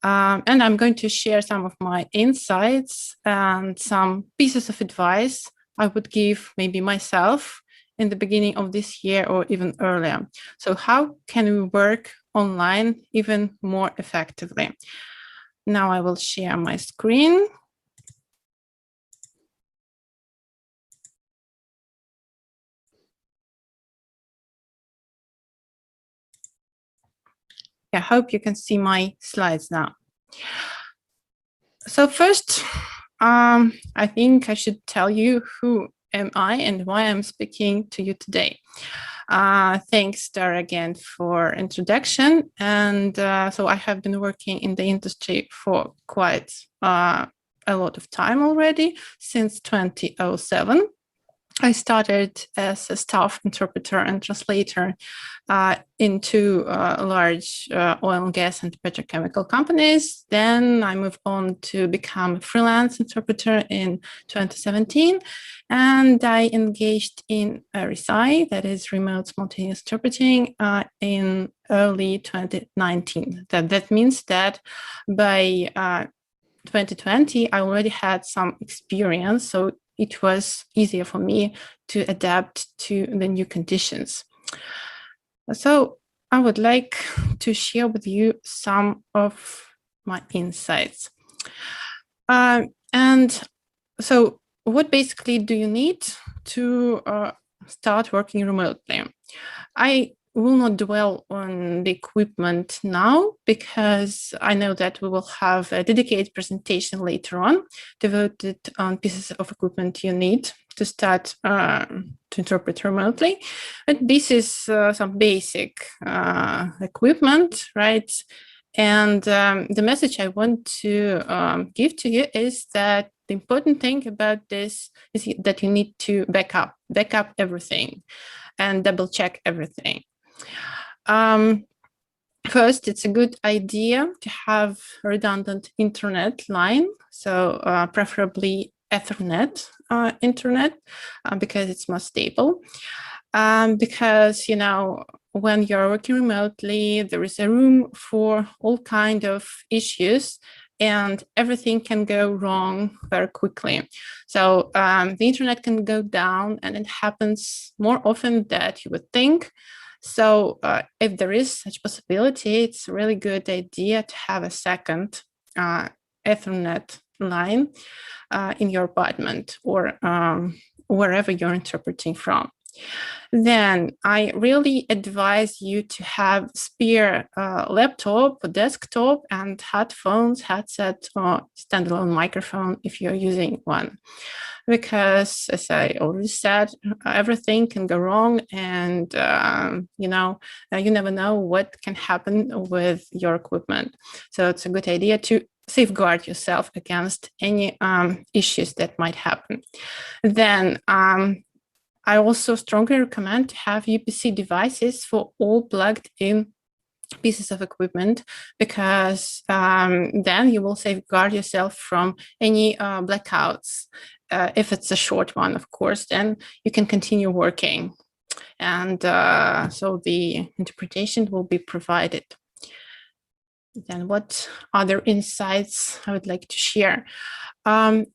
Speaker 7: And I'm going to share some of my insights and some pieces of advice I would give maybe myself in the beginning of this year or even earlier. So how can we work online even more effectively? Now I will share my screen. I hope you can see my slides now. So first, I think I should tell you who am I and why I'm speaking to you today. Thanks, Dara, again for introduction. And so I have been working in the industry for quite a lot of time already, since 2007. I started as a staff interpreter and translator into large oil and gas and petrochemical companies. Then I moved on to become a freelance interpreter in 2017. And I engaged in RSI, that is remote spontaneous interpreting, in early 2019. That means that by 2020, I already had some experience. So it was easier for me to adapt to the new conditions. So I would like to share with you some of my insights. And so what basically do you need to start working remotely? I will not dwell on the equipment now, because I know that we will have a dedicated presentation later on devoted on pieces of equipment you need to start to interpret remotely. But this is some basic equipment, right? And the message I want to give to you is that the important thing about this is that you need to back up everything and double check everything. First, it's a good idea to have a redundant internet line, so preferably Ethernet internet, because it's more stable. Because, you know, when you're working remotely, there is a room for all kind of issues, and everything can go wrong very quickly. So the internet can go down, and it happens more often than you would think. So if there is such possibility, it's a really good idea to have a second Ethernet line in your apartment or wherever you're interpreting from. Then I really advise you to have spare laptop, desktop, and headphones, headset, or standalone microphone if you're using one. Because, as I already said, everything can go wrong, and you know, you never know what can happen with your equipment. So it's a good idea to safeguard yourself against any issues that might happen. Then I also strongly recommend to have UPC devices for all plugged-in pieces of equipment, because then you will safeguard yourself from any blackouts. If it's a short one, of course, then you can continue working. And so the interpretation will be provided. Then what other insights I would like to share? There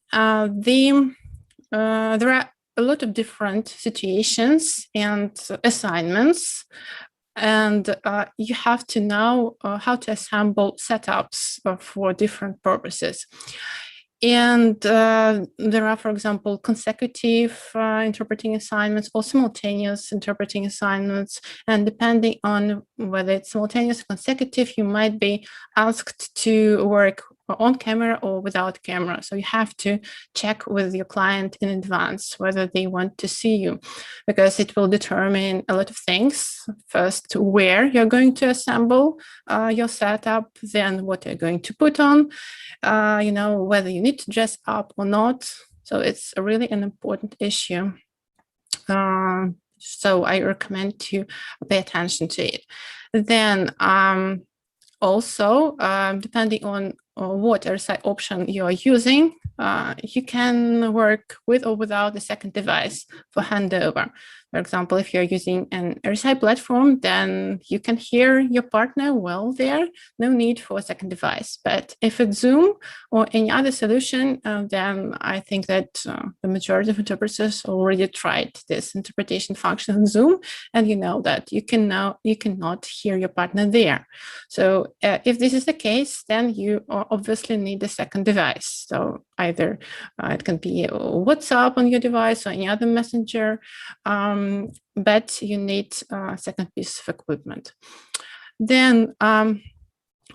Speaker 7: are a lot of different situations and assignments, and you have to know how to assemble setups for different purposes. And there are, for example, consecutive interpreting assignments or simultaneous interpreting assignments. And depending on whether it's simultaneous or consecutive, you might be asked to work on camera or without camera. So you have to check with your client in advance whether they want to see you, because it will determine a lot of things. First, where you're going to assemble your setup, then what you're going to put on, you know, whether you need to dress up or not. So it's really an important issue. So I recommend to pay attention to it. Then also, depending on what RSI option you are using, you can work with or without a second device for handover. For example, if you're using an RSI platform, then you can hear your partner well there, no need for a second device. But if it's Zoom or any other solution, then I think that the majority of interpreters already tried this interpretation function in Zoom, and you know that you cannot hear your partner there. So if this is the case, then you obviously need a second device. So either it can be WhatsApp on your device or any other messenger, but you need a second piece of equipment. Then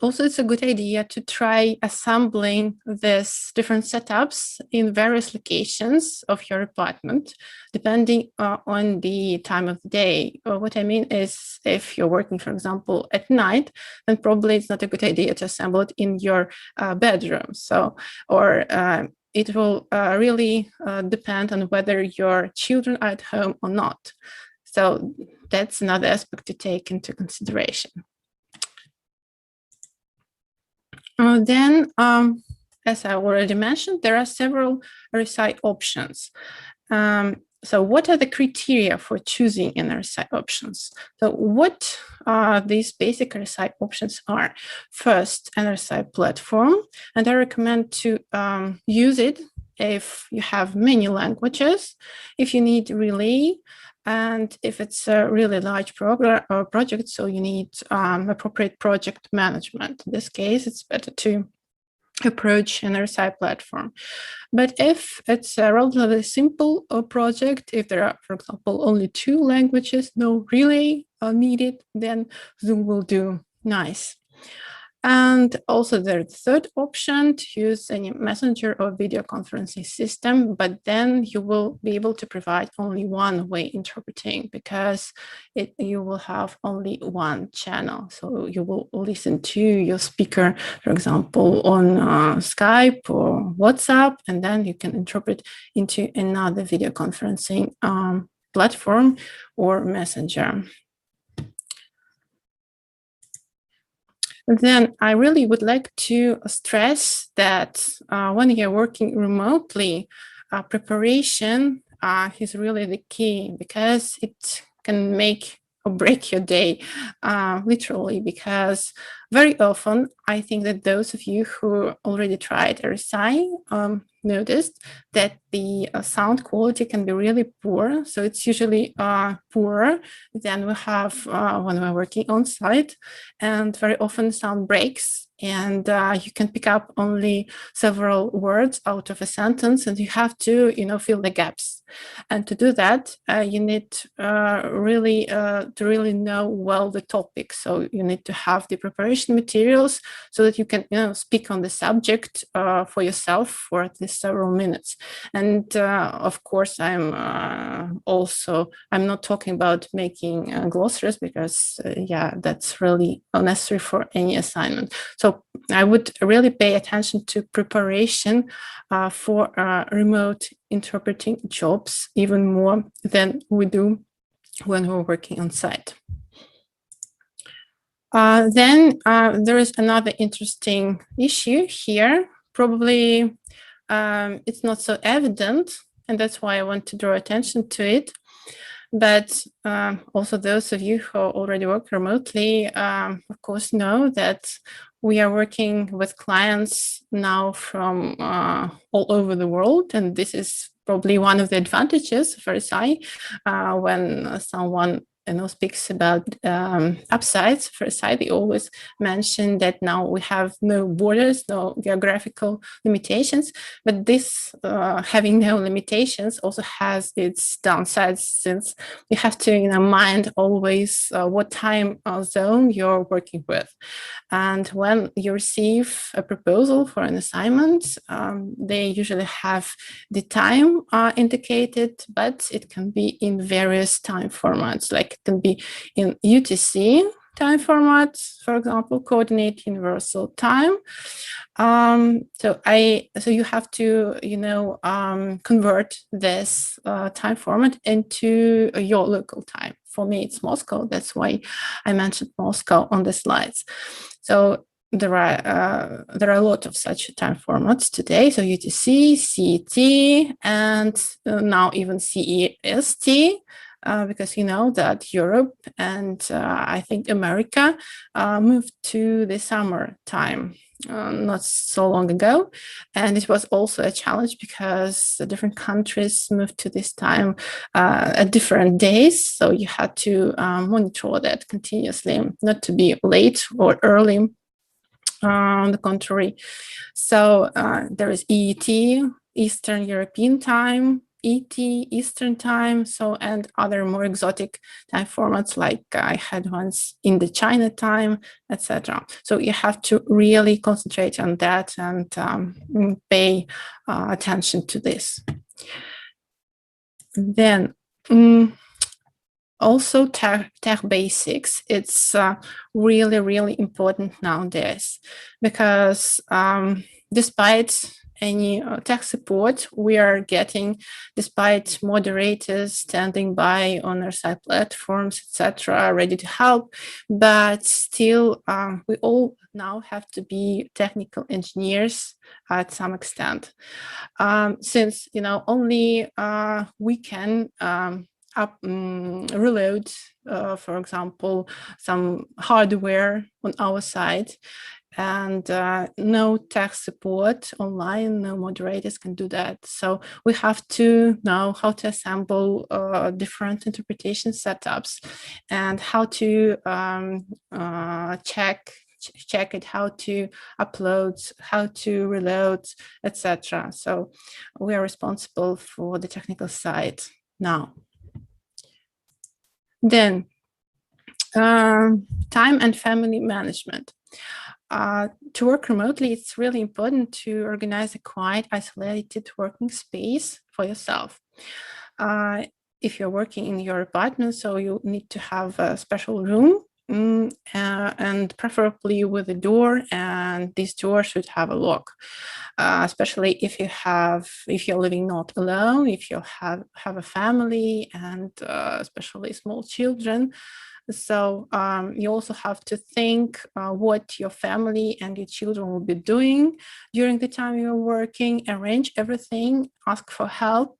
Speaker 7: also, it's a good idea to try assembling these different setups in various locations of your apartment, depending on the time of the day. What I mean is, if you're working, for example, at night, then probably it's not a good idea to assemble it in your bedroom. So, or it will really depend on whether your children are at home or not. So that's another aspect to take into consideration. Then, as I already mentioned, there are several RSI options. So what are the criteria for choosing an RSI options? So what these basic RSI options are? First, an RSI platform, and I recommend to use it if you have many languages, if you need relay, and if it's a really large project, so you need appropriate project management. In this case, it's better to approach an RSI platform. But if it's a relatively simple project, if there are, for example, only 2 languages, no relay needed, then Zoom will do nice. And also there's the third option to use any messenger or video conferencing system, but then you will be able to provide only one-way interpreting because you will have only one channel. So you will listen to your speaker, for example, on Skype or WhatsApp, and then you can interpret into another video conferencing platform or messenger. Then I really would like to stress that when you're working remotely, preparation is really the key because it can make or break your day, literally, because very often I think that those of you who already tried RSI noticed that the sound quality can be really poor. So it's usually poorer than we have when we're working on site, and very often sound breaks. And you can pick up only several words out of a sentence, and you have to, fill the gaps. And to do that, you need really know well the topic. So you need to have the preparation materials so that you can, speak on the subject for yourself for at least several minutes. And of course, I'm not talking about making glossaries because, that's really unnecessary for any assignment. So I would really pay attention to preparation for remote interpreting jobs even more than we do when we're working on site. Then there is another interesting issue here. Probably it's not so evident, and that's why I want to draw attention to it. But also those of you who already work remotely, of course, know that we are working with clients now from all over the world, and this is probably one of the advantages of RSI when someone speaks about upsides for RSI. They always mention that now we have no borders, no geographical limitations, but this having no limitations also has its downsides, since you have to mind always what time zone you're working with. And when you receive a proposal for an assignment, they usually have the time indicated, but it can be in various time formats, like it can be in UTC time format, for example, Coordinate Universal Time. So you have to, convert this time format into your local time. For me, it's Moscow. That's why I mentioned Moscow on the slides. So there are a lot of such time formats today. So UTC, CET, and now even CEST. Because you know that Europe and I think America moved to the summer time not so long ago. And it was also a challenge because the different countries moved to this time at different days. So you had to monitor that continuously, not to be late or early. On the contrary. So there is EET, Eastern European Time, ET, Eastern Time, and other more exotic time formats like I had once in the China time, etc. So you have to really concentrate on that and pay attention to this. Then also tech basics. It's really, really important nowadays because despite any tech support we are getting, despite moderators standing by on our site platforms, etc., ready to help, but still we all now have to be technical engineers at some extent, since only we can reload, for example, some hardware on our side, and no tech support online, no moderators can do that. So we have to know how to assemble different interpretation setups and how to check it, how to upload, how to reload, etc. So we are responsible for the technical side now. Then time and family management. to work remotely, it's really important to organize a quiet, isolated working space for yourself. If you're working in your apartment, so you need to have a special room, and preferably with a door, and this door should have a lock. Especially if you're living not alone, if you have a family, and especially small children. So you also have to think what your family and your children will be doing during the time you're working, arrange everything, ask for help,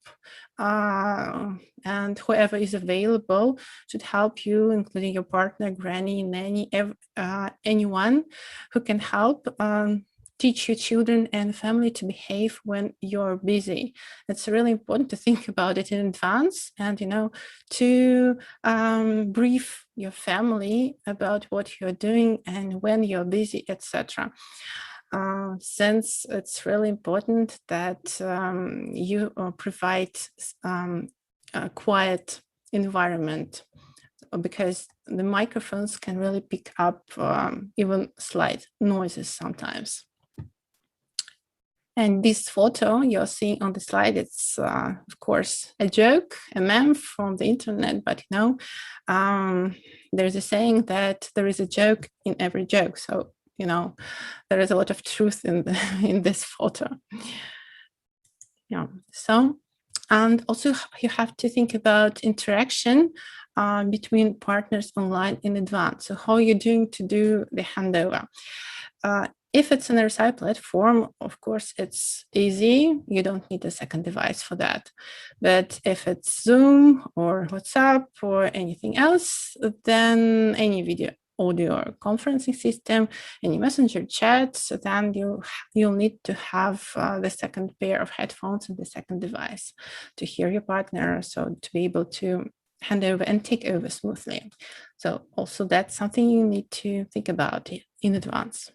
Speaker 7: and whoever is available should help you, including your partner, granny, nanny, anyone who can help. Teach your children and family to behave when you're busy. It's really important to think about it in advance, and to brief your family about what you're doing and when you're busy, etc. Since it's really important that you provide a quiet environment, because the microphones can really pick up even slight noises sometimes. And this photo you're seeing on the slide, it's of course a joke, a meme from the internet, but there's a saying that there is a joke in every joke. So, there is a lot of truth in this photo. Yeah, so, and also you have to think about interaction between partners online in advance. So how you're doing to do the handover. If it's an RSI platform, of course, it's easy. You don't need a second device for that. But if it's Zoom or WhatsApp or anything else, then any video, audio, or conferencing system, any messenger chats, then you'll need to have the second pair of headphones and the second device to hear your partner, so to be able to hand over and take over smoothly. So also that's something you need to think about in advance.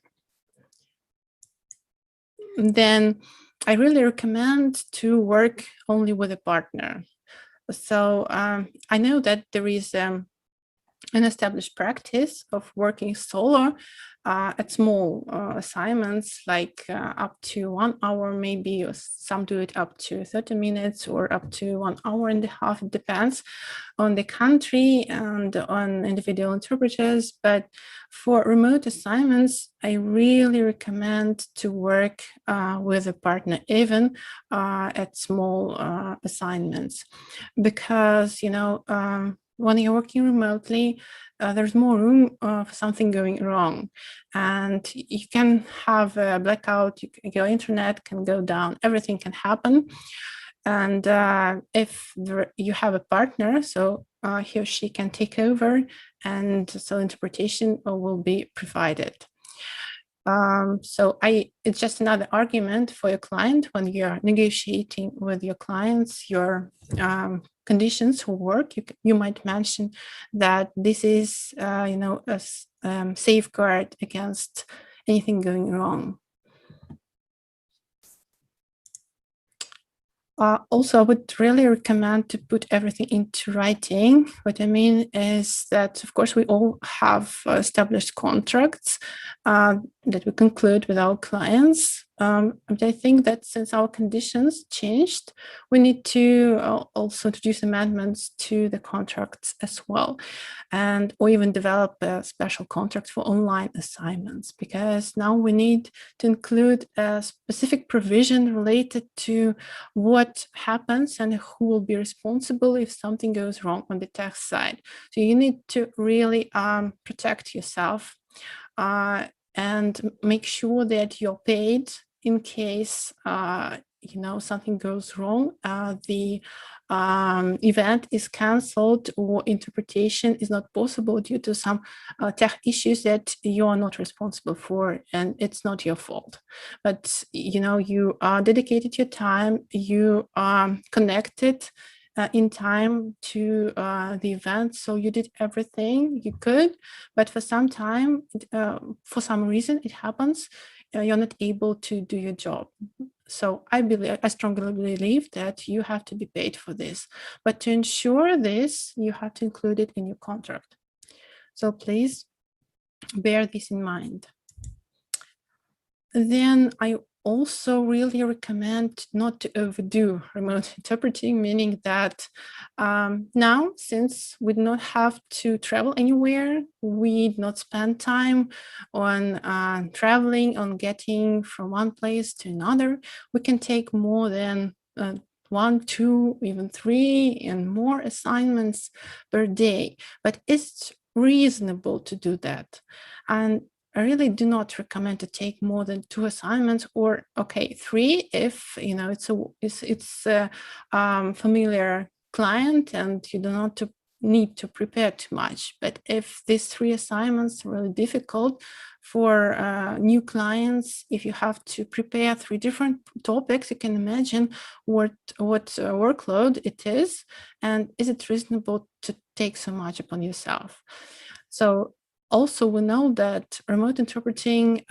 Speaker 7: Then I really recommend to work only with a partner. So I know that there is an established practice of working solo at small assignments, like up to 1 hour, maybe, or some do it up to 30 minutes or up to 1 hour and a half. It depends on the country and on individual interpreters. But for remote assignments, I really recommend to work with a partner, even at small assignments, because, when you're working remotely, there's more room for something going wrong, and you can have a blackout, your internet can go down, everything can happen. And if you have a partner, so he or she can take over, and so interpretation will be provided. So it's just another argument for your client when you're negotiating with your clients your conditions for work. You might mention that this is, a safeguard against anything going wrong. Also, I would really recommend to put everything into writing. What I mean is that, of course, we all have established contracts that we conclude with our clients. But I think that since our conditions changed, we need to also introduce amendments to the contracts as well, or even develop a special contract for online assignments, because now we need to include a specific provision related to what happens and who will be responsible if something goes wrong on the tech side. So you need to really protect yourself and make sure that you're paid in case something goes wrong, the event is cancelled, or interpretation is not possible due to some tech issues that you are not responsible for, and it's not your fault. But you dedicated your time, you connected in time to the event, so you did everything you could, but for some time, for some reason it happens, you're not able to do your job. So I strongly believe that you have to be paid for this, but to ensure this, you have to include it in your contract. So please bear this in mind. then I also really recommend not to overdo remote interpreting, meaning that now, since we do not have to travel anywhere, we do not spend time on traveling, on getting from one place to another, we can take more than 1, 2, even 3 and more assignments per day. But it's reasonable to do that. And I really do not recommend to take more than 2 assignments, or 3 if it's a familiar client and you do not need to prepare too much. But if these 3 assignments are really difficult for new clients, if you have to prepare 3 different topics, you can imagine what workload it is, and is it reasonable to take so much upon yourself? So also, we know that remote interpreting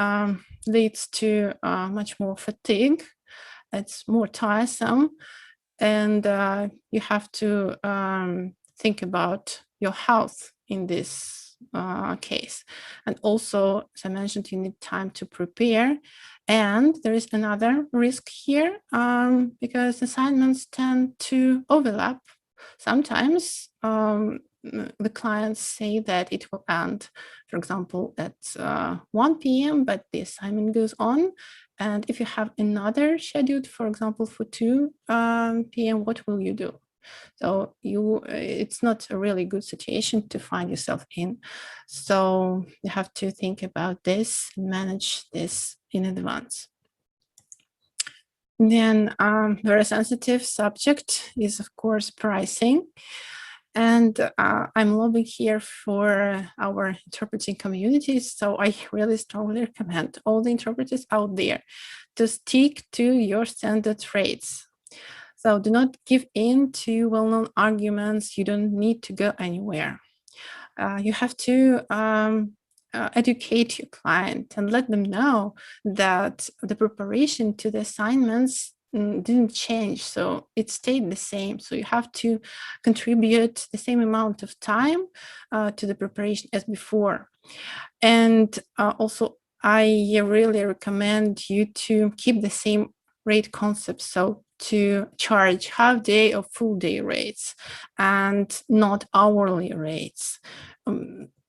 Speaker 7: leads to much more fatigue. It's more tiresome, and you have to think about your health in this case. And also, as I mentioned, you need time to prepare. And there is another risk here because assignments tend to overlap. Sometimes the clients say that it will end, for example, at 1 p.m., but the assignment goes on. And if you have another scheduled, for example, for 2 p.m., what will you do? So it's not a really good situation to find yourself in. So you have to think about this, manage this in advance. Then very sensitive subject is, of course, pricing. And I'm lobbying here for our interpreting communities. So I really strongly recommend all the interpreters out there to stick to your standard rates. So do not give in to well-known arguments. You don't need to go anywhere. You have to educate your client and let them know that the preparation to the assignments didn't change, so it stayed the same. So you have to contribute the same amount of time to the preparation as before. And also, I really recommend you to keep the same rate concept, so to charge half-day or full-day rates and not hourly rates.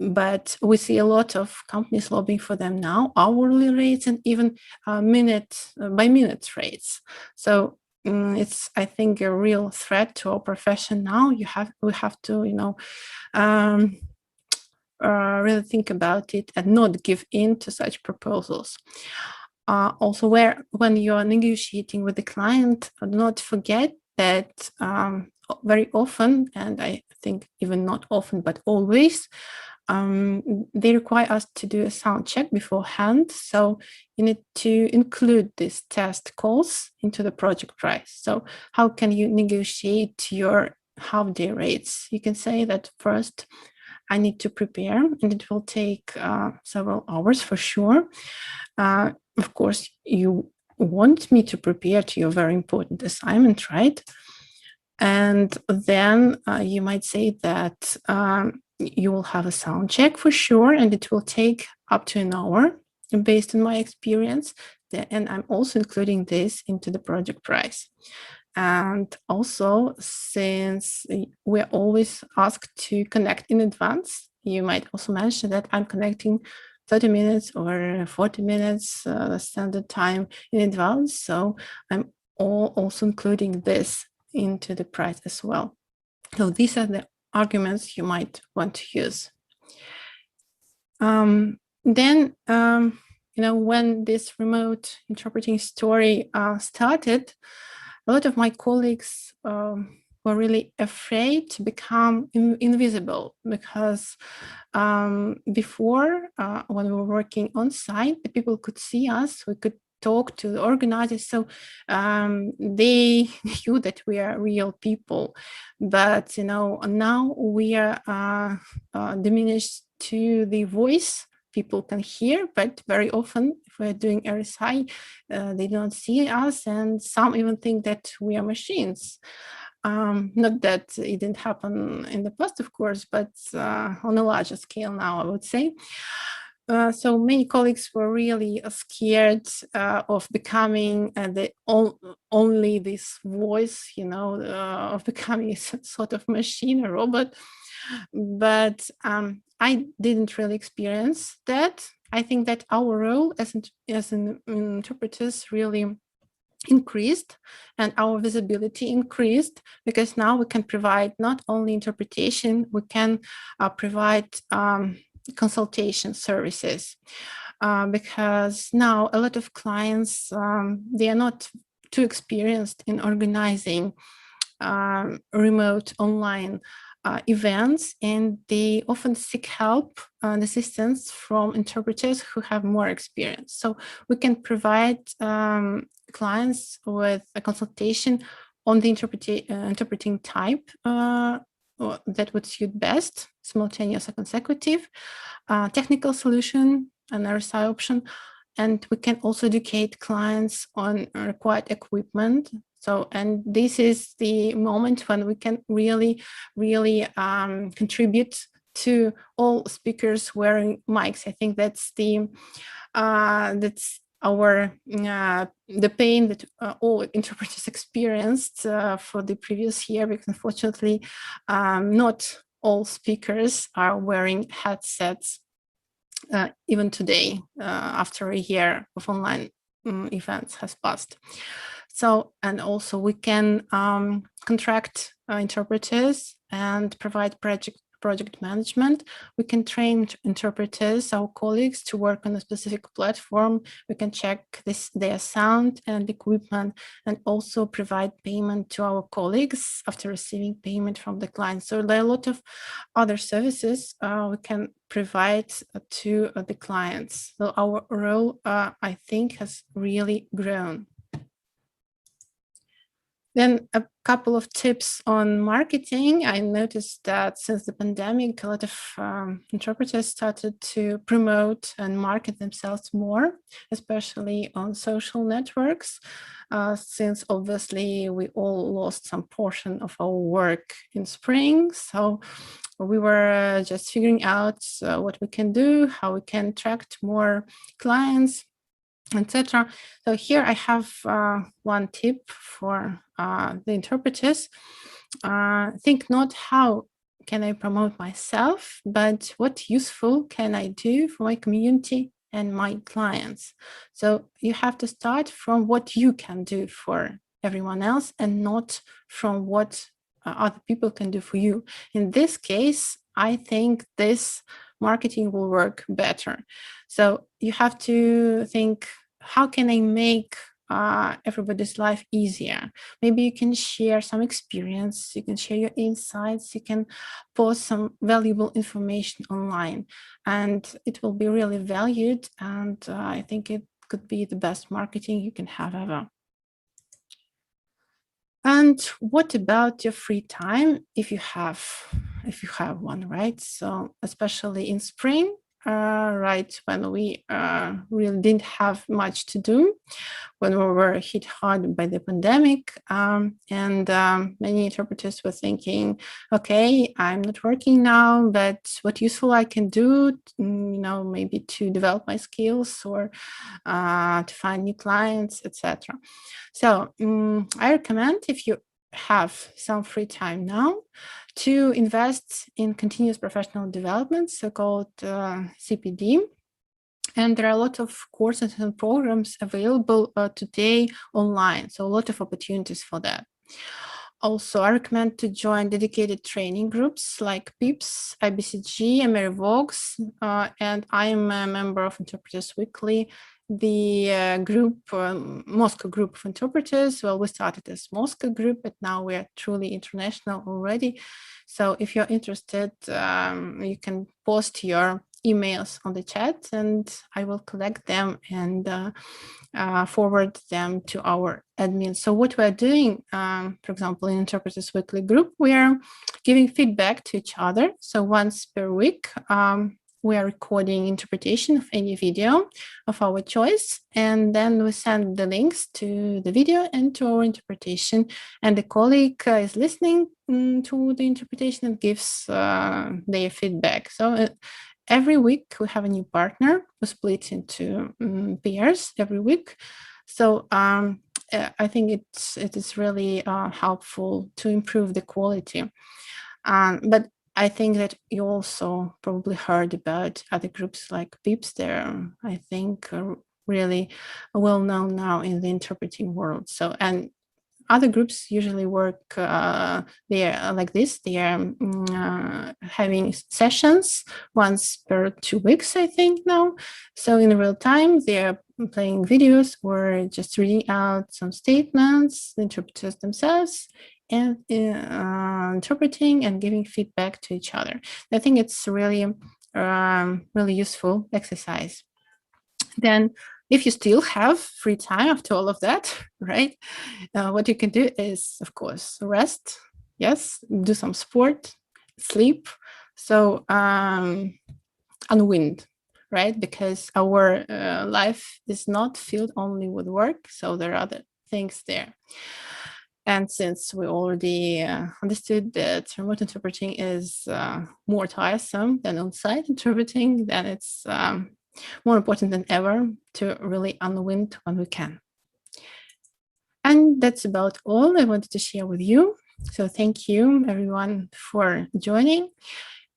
Speaker 7: But we see a lot of companies lobbying for them now, hourly rates and even minute-by-minute rates. So it's, I think, a real threat to our profession now. We have to, really think about it and not give in to such proposals. Also, when you are negotiating with the client, do not forget that very often, and I think even not often, but always, they require us to do a sound check beforehand. So you need to include these test calls into the project price. So how can you negotiate your half-day rates? You can say that first, I need to prepare, and it will take several hours for sure. Of course, you want me to prepare to your very important assignment, right? And then you might say that you will have a sound check for sure, and it will take up to an hour based on my experience. And I'm also including this into the project price. And also, since we're always asked to connect in advance, you might also mention that I'm connecting 30 minutes or 40 minutes standard time in advance. So I'm also including this into the price as well. So these are the arguments you might want to use. Then, when this remote interpreting story started, a lot of my colleagues were really afraid to become invisible, because before, when we were working on site, the people could see us, we could talk to the organizers, so they knew that we are real people. But now we are diminished to the voice people can hear, but very often if we're doing RSI, they don't see us, and some even think that we are machines. Not that it didn't happen in the past, of course, but on a larger scale now, I would say. So many colleagues were really scared of becoming only this voice, of becoming a sort of machine, a robot. But I didn't really experience that. I think that our role as interpreters really increased, and our visibility increased, because now we can provide not only interpretation, we can provide consultation services, because now a lot of clients, they are not too experienced in organizing remote online events, and they often seek help and assistance from interpreters who have more experience. So we can provide clients with a consultation on the interpreting type that would suit best, simultaneous or consecutive, technical solution, an RSI option, and we can also educate clients on required equipment. So, and this is the moment when we can really contribute to all speakers wearing mics. I think that's our the pain that all interpreters experienced for the previous year, because unfortunately not all speakers are wearing headsets even today, after a year of online events has passed. So, and also we can contract interpreters and provide project management. We can train interpreters, our colleagues, to work on a specific platform. We can check their sound and equipment, and also provide payment to our colleagues after receiving payment from the client. So there are a lot of other services we can provide to the clients. So our role, I think, has really grown. Then a couple of tips on marketing. I noticed that since the pandemic, a lot of interpreters started to promote and market themselves more, especially on social networks, since obviously we all lost some portion of our work in spring. So we were just figuring out what we can do, how we can attract more clients, etc. So here I have one tip for the interpreters. Think not how can I promote myself, but what useful can I do for my community and my clients. So you have to start from what you can do for everyone else, and not from what other people can do for you. In this case, I think this marketing will work better. So you have to think, how can I make everybody's life easier? Maybe you can share some experience, you can share your insights, you can post some valuable information online, and it will be really valued. And I think it could be the best marketing you can have ever. And what about your free time, if you have one, right? So especially in spring, right when we really didn't have much to do, when we were hit hard by the pandemic, and many interpreters were thinking, okay, I'm not working now, but what useful I can do, maybe to develop my skills, or to find new clients, etc. So I recommend, if you have some free time now, to invest in continuous professional development, so-called CPD. And there are a lot of courses and programs available today online, so a lot of opportunities for that. Also, I recommend to join dedicated training groups like PIPS, IBCG, AmeriVox, and I am a member of Interpreters Weekly, the group, Moscow group of interpreters. Well, we started as Moscow group, but now we are truly international already. So if you're interested, you can post your emails on the chat, and I will collect them and forward them to our admin. So what we're doing, for example, in Interpreters Weekly group, we are giving feedback to each other. So once per week, we are recording interpretation of any video of our choice, and then we send the links to the video and to our interpretation, and the colleague is listening to the interpretation and gives their feedback. So every week we have a new partner who splits into pairs every week. So I think it is really helpful to improve the quality. But I think that you also probably heard about other groups like PIPs. They're, I think, really well known now in the interpreting world. So, and other groups usually work they're like this. They are having sessions once per 2 weeks, I think now. So in real time, they're playing videos or just reading out some statements, the interpreters themselves, and interpreting and giving feedback to each other. I think it's really, really useful exercise. Then if you still have free time after all of that, right, what you can do is, of course, rest, yes, do some sport, sleep, so unwind, right, because our life is not filled only with work, so there are other things there. And since we already understood that remote interpreting is more tiresome than on-site interpreting, then it's more important than ever to really unwind when we can. And that's about all I wanted to share with you. So thank you everyone for joining.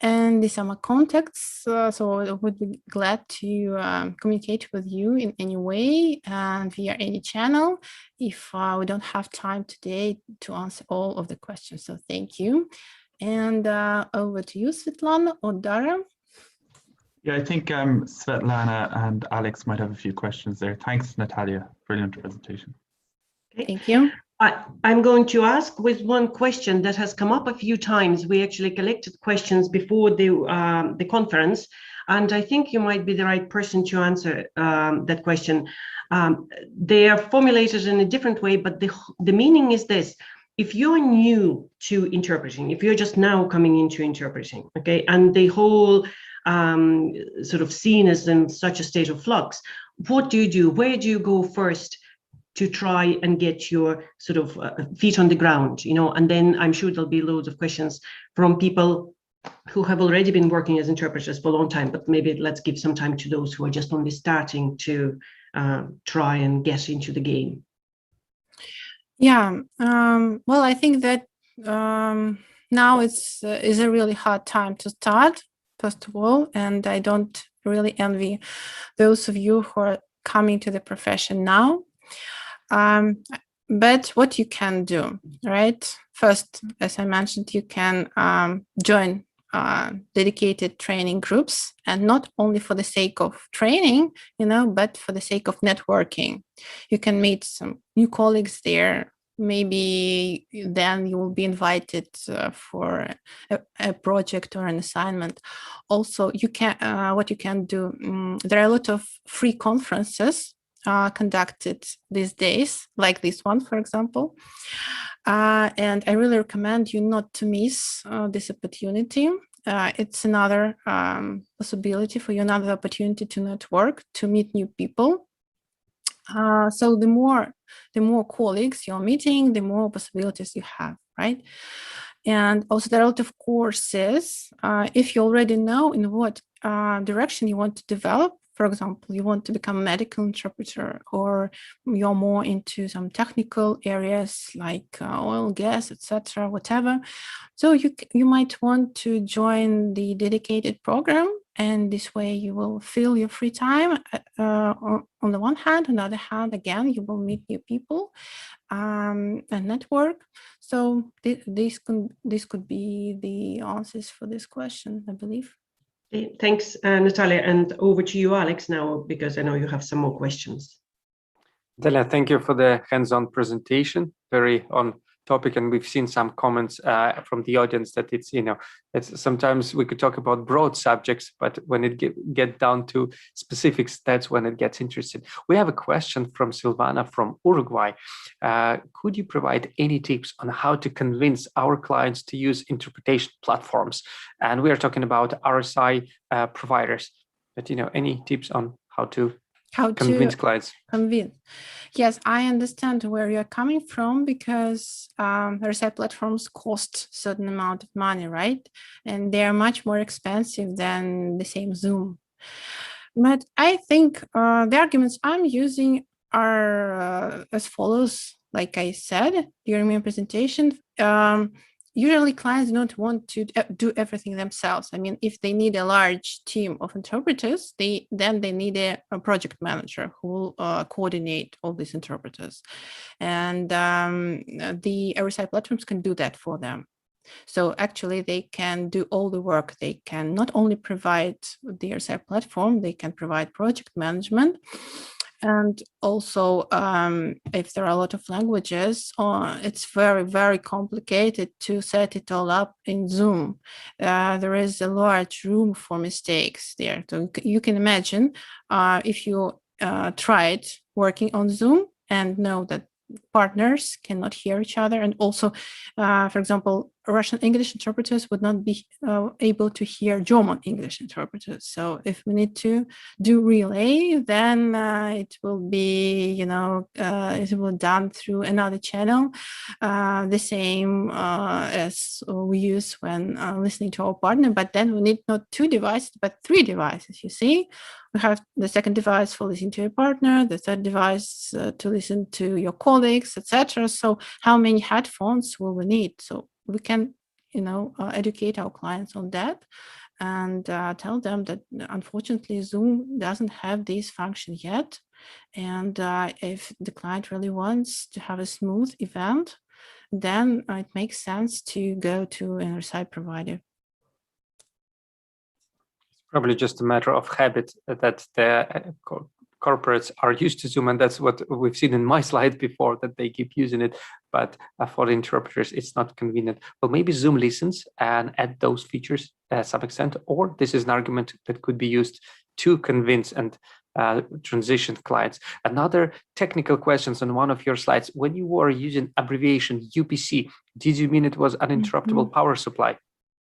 Speaker 7: And these are my contacts. So I would be glad to communicate with you in any way and via any channel if we don't have time today to answer all of the questions. So thank you. And over to you, Svetlana or Dara.
Speaker 5: Yeah, I think Svetlana and Alex might have a few questions there. Thanks, Natalia. Brilliant presentation.
Speaker 6: Okay.
Speaker 7: Thank you.
Speaker 6: I'm going to ask with one question that has come up a few times. We actually collected questions before the conference, and I think you might be the right person to answer that question. They are formulated in a different way, but the meaning is this. If you're new to interpreting, if you're just now coming into interpreting, okay, and the whole sort of scene is in such a state of flux, what do you do? Where do you go first to try and get your sort of feet on the ground, you know? And then I'm sure there'll be loads of questions from people who have already been working as interpreters for a long time, but maybe let's give some time to those who are just only starting to try and get into the game.
Speaker 7: Yeah, well, I think that now is a really hard time to start, first of all, and I don't really envy those of you who are coming to the profession now. But what you can do, right? First, as I mentioned, you can join dedicated training groups, and not only for the sake of training, you know, but for the sake of networking. You can meet some new colleagues there. Maybe then you will be invited for a project or an assignment. Also, you can what you can do. There are a lot of free conferences conducted these days, like this one, for example. And I really recommend you not to miss this opportunity. It's another possibility for you, another opportunity to network, to meet new people. So the more colleagues you're meeting, the more possibilities you have, right? And also there are a lot of courses. If you already know in what direction you want to develop, for example, you want to become a medical interpreter, or you're more into some technical areas like oil, gas, etc., whatever. So you might want to join the dedicated program, and this way you will fill your free time on the one hand. On the other hand, again, you will meet new people and network. So this could be the answers for this question, I believe.
Speaker 6: Thanks, Natalia, and over to you, Alex, now, because I know you have some more questions.
Speaker 1: Natalia, thank you for the hands-on presentation, very on topic, and we've seen some comments from the audience that it's, you know, it's sometimes we could talk about broad subjects, but when it get down to specifics, that's when it gets interesting. We have a question from Silvana from Uruguay. Could you provide any tips on how to convince our clients to use interpretation platforms? And we are talking about RSI providers, but, you know, any tips on how to
Speaker 7: How
Speaker 1: convince
Speaker 7: to
Speaker 1: clients.
Speaker 7: Convince. Yes, I understand where you're coming from, because RSI platforms cost certain amount of money, right? And they are much more expensive than the same Zoom. But I think the arguments I'm using are as follows. Like I said during my presentation, usually clients don't want to do everything themselves. I mean, if they need a large team of interpreters, then they need a project manager who will coordinate all these interpreters. And the RSI platforms can do that for them. So actually, they can do all the work. They can not only provide the RSI platform, they can provide project management. And also, if there are a lot of languages, it's very, very complicated to set it all up in Zoom. There is a large room for mistakes there. So you can imagine if you tried working on Zoom and know that partners cannot hear each other. And also, for example, Russian English interpreters would not be able to hear German English interpreters. So if we need to do relay, then it will be, it will be done through another channel, the same as we use when listening to our partner. But then we need not 2 devices, but 3 devices, you see. We have the second device for listening to your partner, the third device to listen to your colleagues, etc. So how many headphones will we need? So we can, educate our clients on that and tell them that unfortunately Zoom doesn't have this function yet. And if the client really wants to have a smooth event, then it makes sense to go to an RSI provider.
Speaker 1: Probably just a matter of habit that the corporates are used to Zoom, and that's what we've seen in my slide before, that they keep using it, but for the interpreters it's not convenient. Well, maybe Zoom listens and add those features to some extent, or this is an argument that could be used to convince and transition clients. Another technical questions on one of your slides, when you were using abbreviation UPC, did you mean it was uninterruptible power supply,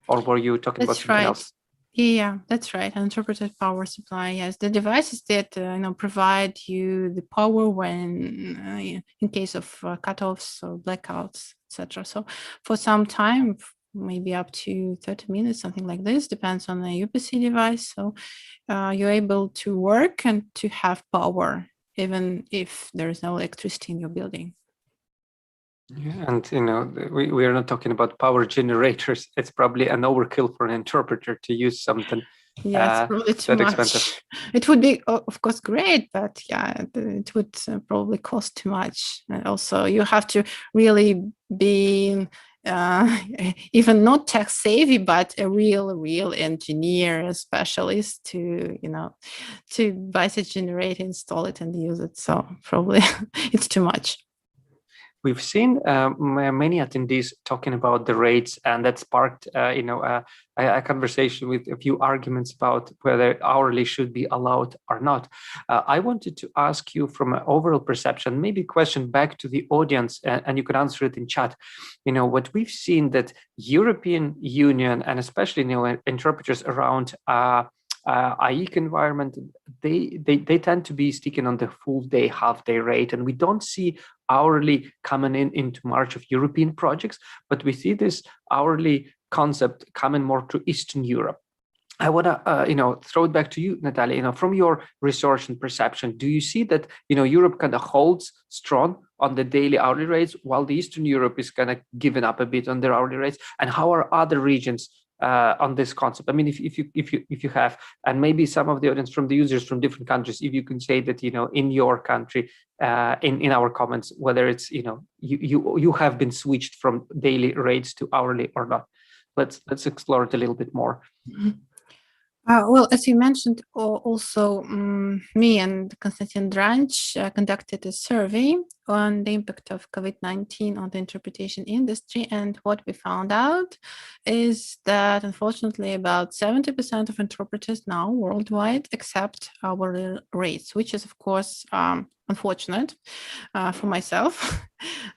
Speaker 1: or were you talking about something else?
Speaker 7: Yeah, that's right. Uninterrupted power supply. Yes, the devices that provide you the power when, in case of cutoffs or blackouts, etc. So for some time, maybe up to 30 minutes, something like this, depends on the UPC device. So you're able to work and to have power, even if there is no electricity in your building.
Speaker 1: Yeah, and we are not talking about power generators. It's probably an overkill for an interpreter to use something.
Speaker 7: Yeah, it's probably too much. Expensive. It would be, of course, great, but yeah, it would probably cost too much. And also, you have to really be even not tech savvy, but a real engineer, a specialist to buy such generator, install it, and use it. So probably it's too much.
Speaker 1: We've seen many attendees talking about the rates, and that sparked, a conversation with a few arguments about whether hourly should be allowed or not. I wanted to ask you from an overall perception, maybe a question back to the audience, and you can answer it in chat. What we've seen that European Union, and especially interpreters around IEC environment, they tend to be sticking on the full day, half day rate, and we don't see hourly coming into March of European projects, but we see this hourly concept coming more to Eastern Europe. I want to, throw it back to you, Natalia. From your research and perception, do you see that, Europe kind of holds strong on the daily hourly rates, while the Eastern Europe is kind of giving up a bit on their hourly rates? And how are other regions on this concept? I mean, if you have, and maybe some of the audience from the users from different countries, if you can say that, in your country, in our comments, whether it's, you have been switched from daily rates to hourly or not. Let's explore it a little bit more.
Speaker 7: Mm-hmm. Well, as you mentioned, also me and Konstantin Dranch conducted a survey on the impact of COVID-19 on the interpretation industry. And what we found out is that unfortunately about 70% of interpreters now worldwide accept hourly rates, which is of course unfortunate for myself.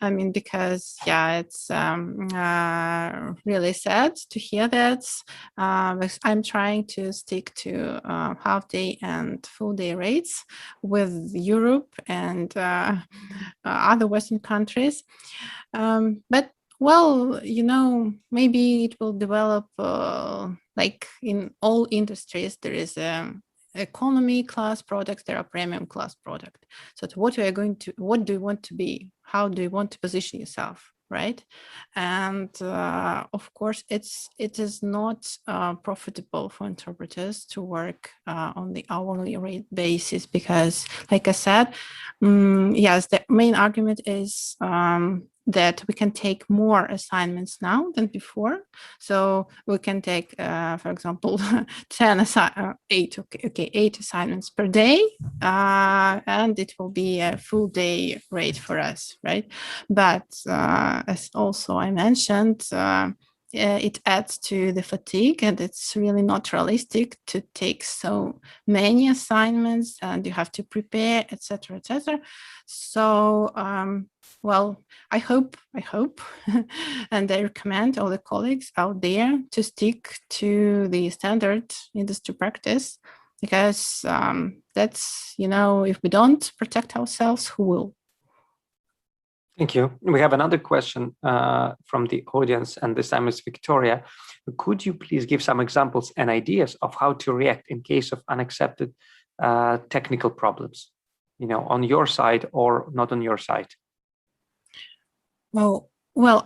Speaker 7: I mean, because yeah, it's really sad to hear that. Because I'm trying to stick to half day and full day rates with Europe and other Western countries. But well, you know, maybe it will develop like in all industries. There is economy class products, there are premium class products. So what are you going to, what do you want to be? How do you want to position yourself, right? And of course, it is not profitable for interpreters to work on the hourly rate basis because, like I said, yes, the main argument is that we can take more assignments now than before. So we can take, for example, 8 assignments per day, and it will be a full day rate for us, right? But as also I mentioned, it adds to the fatigue, and it's really not realistic to take so many assignments, and you have to prepare, etc., etc. So, well, I hope, and I recommend all the colleagues out there to stick to the standard industry practice, because that's, you know, if we don't protect ourselves, who will?
Speaker 1: Thank you. We have another question from the audience, and this time is Victoria. Could you please give some examples and ideas of how to react in case of unaccepted technical problems, you know, on your side or not on your side?
Speaker 7: Well,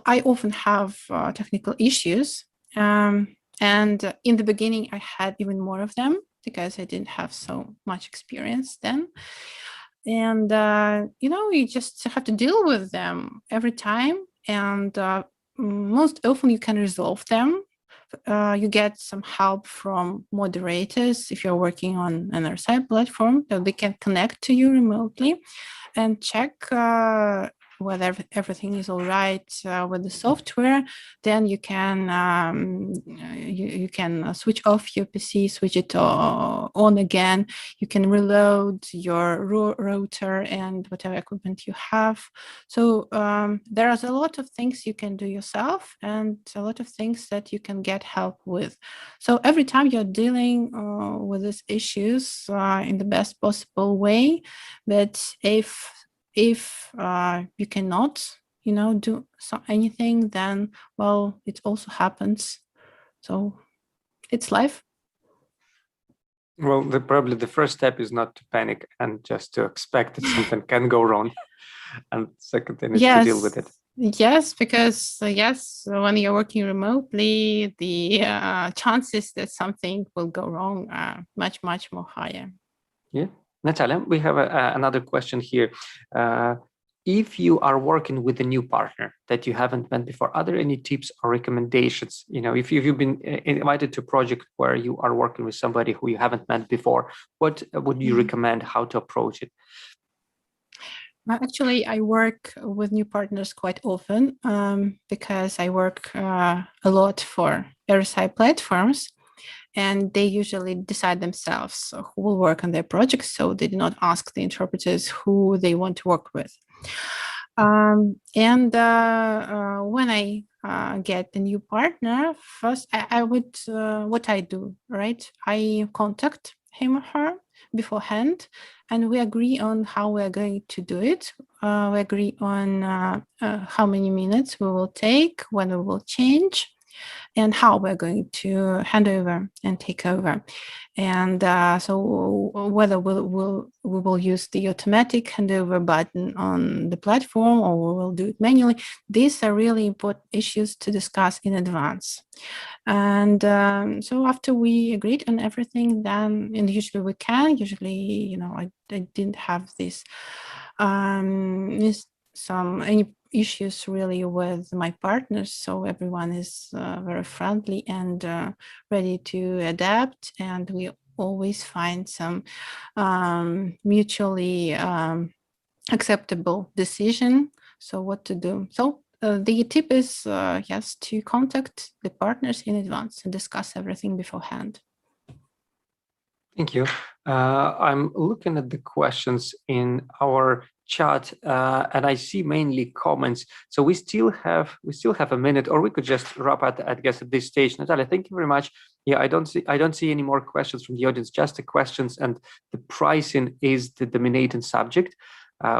Speaker 7: I often have technical issues, and in the beginning I had even more of them because I didn't have so much experience then. And, you know, you just have to deal with them every time. And most often you can resolve them. You get some help from moderators if you're working on an RSI platform, that they can connect to you remotely and check whether everything is all right with the software. Then you can you can switch off your PC, switch it on again. You can reload your router and whatever equipment you have. So there are a lot of things you can do yourself, and a lot of things that you can get help with. So every time you're dealing with these issues in the best possible way, but if you cannot, you know, do anything, then, well, it also happens. So it's life.
Speaker 1: Well, probably the first step is not to panic and just to expect that something can go wrong. And second thing is to deal with it.
Speaker 7: Yes, because yes, when you're working remotely, the chances that something will go wrong are much, much more higher.
Speaker 1: Yeah. Natalia, we have another question here. If you are working with a new partner that you haven't met before, are there any tips or recommendations? You know, if you've been invited to a project where you are working with somebody who you haven't met before, what would you recommend how to approach it?
Speaker 7: Actually, I work with new partners quite often because I work a lot for RSI platforms. And they usually decide themselves who will work on their projects, so they do not ask the interpreters who they want to work with. When I get a new partner, first I would, what I do, right? I contact him or her beforehand, and we agree on how we are going to do it. We agree on how many minutes we will take, when we will change, and how we're going to hand over and take over. And so whether we will use the automatic handover button on the platform or we will do it manually, these are really important issues to discuss in advance. And so after we agreed on everything, then, and usually we can, you know, I didn't have this, any issues really with my partners, so everyone is very friendly and ready to adapt, and we always find some mutually acceptable decision. So what to do? So the tip is yes, to contact the partners in advance and discuss everything beforehand.
Speaker 1: Thank you. I'm looking at the questions in our chat, and I see mainly comments. So we still have a minute, or we could just wrap up, I guess, at this stage. Natalia, thank you very much. Yeah, I don't see any more questions from the audience. Just the questions, and the pricing is the dominating subject,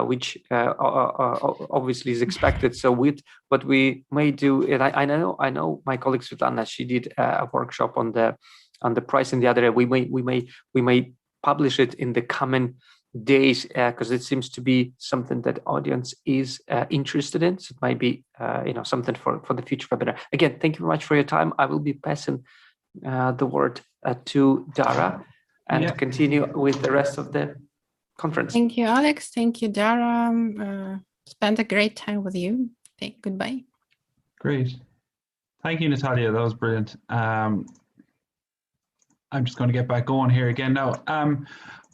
Speaker 1: which obviously is expected. So with what we may do, and I know my colleague Svetlana, she did a workshop on the pricing the other day. We may publish it in the coming days because it seems to be something that audience is interested in. So it might be something for the future webinar. Again, thank you very much for your time. I will be passing the word to Dara and continue with the rest of the conference.
Speaker 7: Thank you, Alex. Thank you, Dara. Spent a great time with you. Goodbye.
Speaker 5: Great. Thank you, Natalia. That was brilliant. I'm just going to get back going here again now.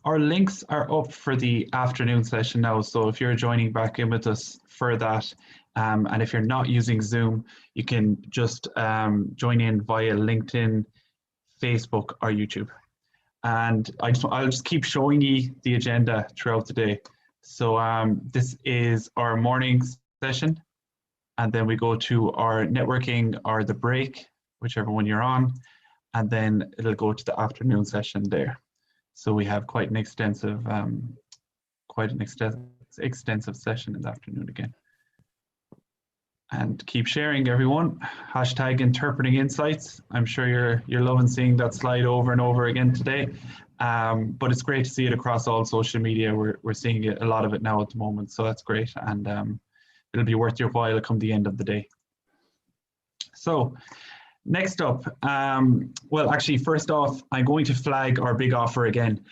Speaker 5: Our links are up for the afternoon session now. So if you're joining back in with us for that, and if you're not using Zoom, you can just join in via LinkedIn, Facebook, or YouTube. And I'll just keep showing you the agenda throughout the day. So this is our morning session, and then we go to our networking or the break, whichever one you're on, and then it'll go to the afternoon session there. So we have quite an extensive session in the afternoon again. And keep sharing, everyone. Hashtag interpreting insights. I'm sure you're loving seeing that slide over and over again today. But it's great to see it across all social media. We're seeing it, a lot of it now at the moment, so that's great. And it'll be worth your while come the end of the day. So next up, well, actually, first off, I'm going to flag our big offer again.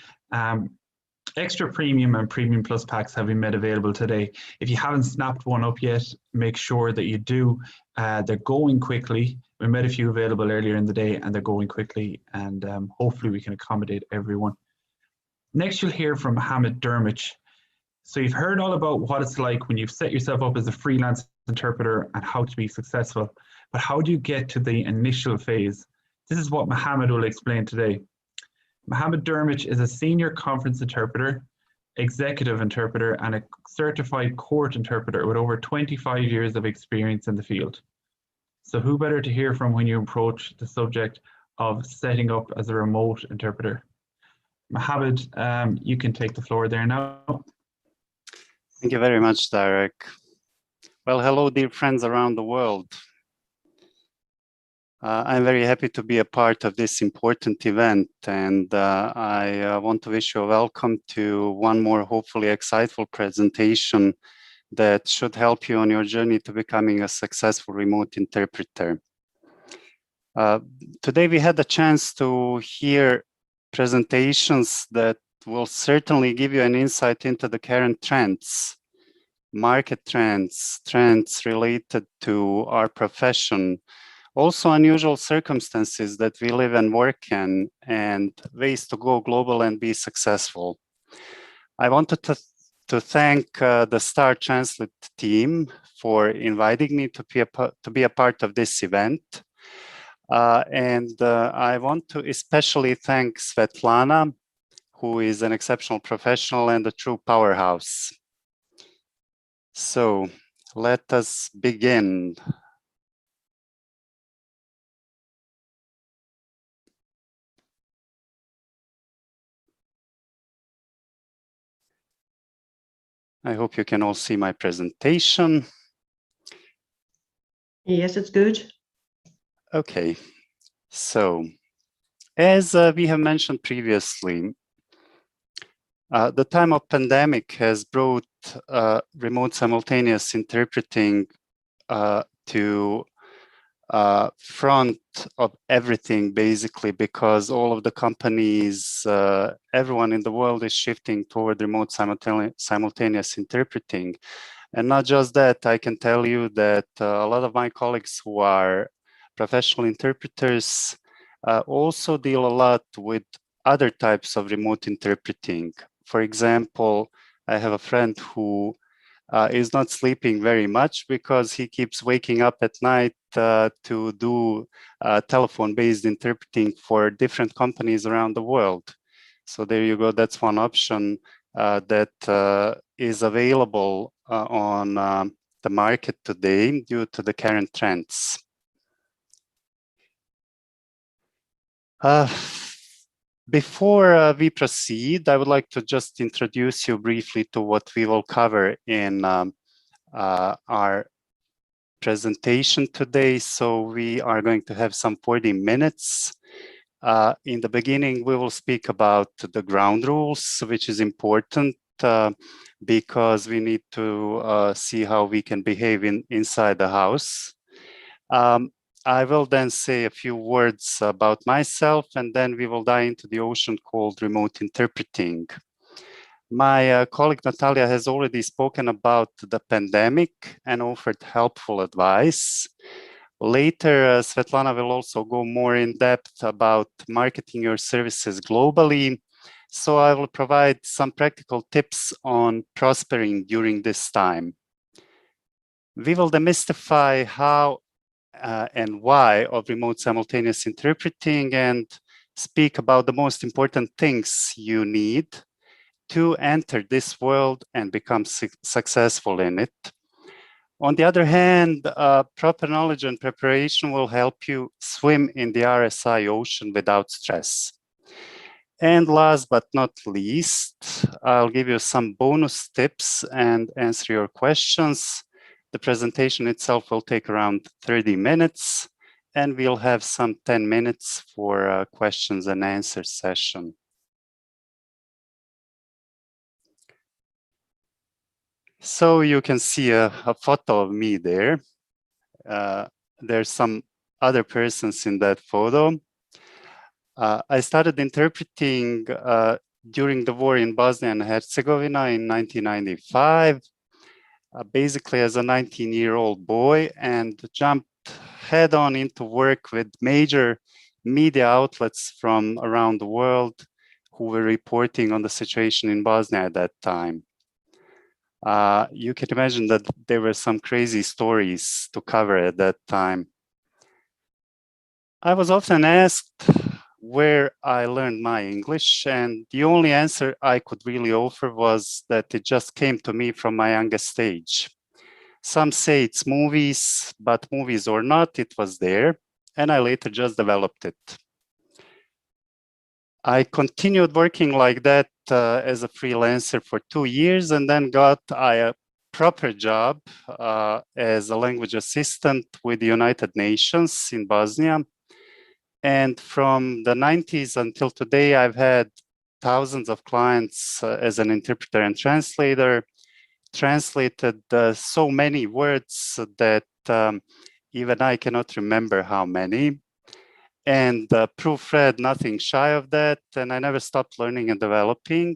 Speaker 5: Extra Premium and Premium Plus packs have been made available today. If you haven't snapped one up yet, make sure that you do. They're going quickly. We made a few available earlier in the day, and they're going quickly, and hopefully we can accommodate everyone. Next, you'll hear from Mohammed Dermich. So you've heard all about what it's like when you've set yourself up as a freelance interpreter and how to be successful. But how do you get to the initial phase? This is what Mohammed will explain today. Mohammed Dermich is a senior conference interpreter, executive interpreter, and a certified court interpreter with over 25 years of experience in the field. So who better to hear from when you approach the subject of setting up as a remote interpreter? Mohammed, you can take the floor there now.
Speaker 8: Thank you very much, Derek. Well, hello, dear friends around the world. I'm very happy to be a part of this important event, and I want to wish you a welcome to one more hopefully exciteful presentation that should help you on your journey to becoming a successful remote interpreter. Today we had a chance to hear presentations that will certainly give you an insight into the current trends, market trends, trends related to our profession, also unusual circumstances that we live and work in, and ways to go global and be successful. I wanted to thank the STAR Translit team for inviting me to be a part of this event. And I want to especially thank Svetlana, who is an exceptional professional and a true powerhouse. So let us begin. I hope you can all see my presentation.
Speaker 6: Yes, it's good.
Speaker 8: Okay, so as we have mentioned previously, the time of pandemic has brought remote simultaneous interpreting to front of everything, basically, because all of the companies, everyone in the world is shifting toward remote simultaneous interpreting. And not just that, I can tell you that a lot of my colleagues who are professional interpreters also deal a lot with other types of remote interpreting. For example, I have a friend who is not sleeping very much because he keeps waking up at night to do telephone-based interpreting for different companies around the world. So there you go. That's one option that is available on the market today due to the current trends. Before we proceed, I would like to just introduce you briefly to what we will cover in our presentation today. So we are going to have some 40 minutes. In the beginning, we will speak about the ground rules, which is important because we need to see how we can behave inside the house. I will then say a few words about myself, and then we will dive into the ocean called remote interpreting. My colleague Natalia has already spoken about the pandemic and offered helpful advice. Later, Svetlana will also go more in depth about marketing your services globally. So I will provide some practical tips on prospering during this time. We will demystify how and why of remote simultaneous interpreting and speak about the most important things you need to enter this world and become successful in it. On the other hand, proper knowledge and preparation will help you swim in the RSI ocean without stress. And last but not least, I'll give you some bonus tips and answer your questions. The presentation itself will take around 30 minutes, and we'll have some 10 minutes for a questions and answers session. So you can see a photo of me there. There's some other persons in that photo. I started interpreting during the war in Bosnia and Herzegovina in 1995, basically as a 19-year-old boy, and jumped head on into work with major media outlets from around the world who were reporting on the situation in Bosnia at that time. You can imagine that there were some crazy stories to cover at that time. I was often asked where I learned my English, and the only answer I could really offer was that it just came to me from my youngest age. Some say it's movies, but movies or not, it was there, and I later just developed it. I continued working like that as a freelancer for 2 years, and then got a proper job as a language assistant with the United Nations in Bosnia. And from the 90s until today, I've had thousands of clients as an interpreter and translator, translated so many words that even I cannot remember how many, and proofread nothing shy of that, and I never stopped learning and developing.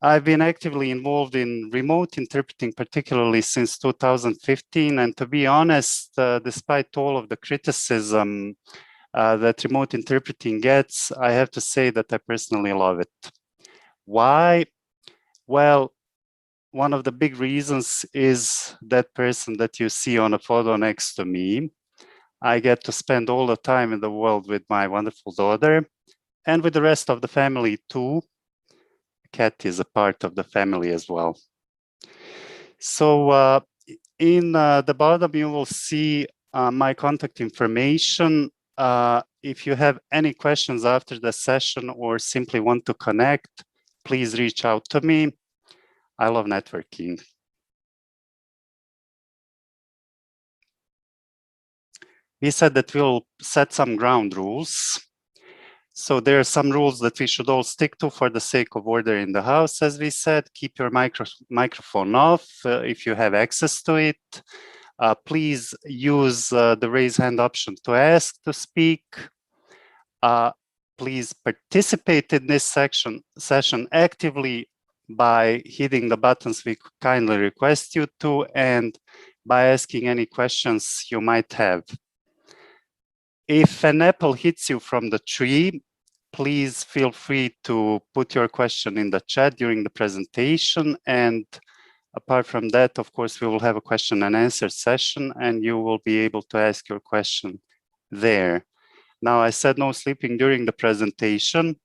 Speaker 8: I've been actively involved in remote interpreting, particularly since 2015, and to be honest, despite all of the criticism that remote interpreting gets, I have to say that I personally love it. Why? Well, one of the big reasons is that person that you see on a photo next to me. I get to spend all the time in the world with my wonderful daughter and with the rest of the family too. Cat is a part of the family as well. So in the bottom, you will see my contact information. If you have any questions after the session or simply want to connect, please reach out to me. I love networking. We said that we'll set some ground rules. So there are some rules that we should all stick to for the sake of order in the house. As we said, keep your microphone off if you have access to it. Please use the raise hand option to ask to speak. Please participate in this session actively by hitting the buttons we kindly request you to, and by asking any questions you might have. If an apple hits you from the tree, please feel free to put your question in the chat during the presentation. And apart from that, of course, we will have a question and answer session, and you will be able to ask your question there. Now, I said no sleeping during the presentation.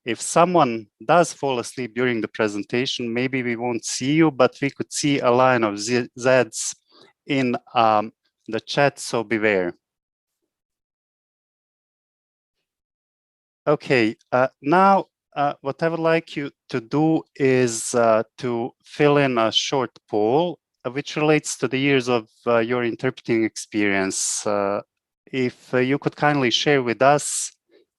Speaker 8: If someone does fall asleep during the presentation, maybe we won't see you, but we could see a line of Zs in the chat, so beware. Okay, now what I would like you to do is to fill in a short poll which relates to the years of your interpreting experience. If you could kindly share with us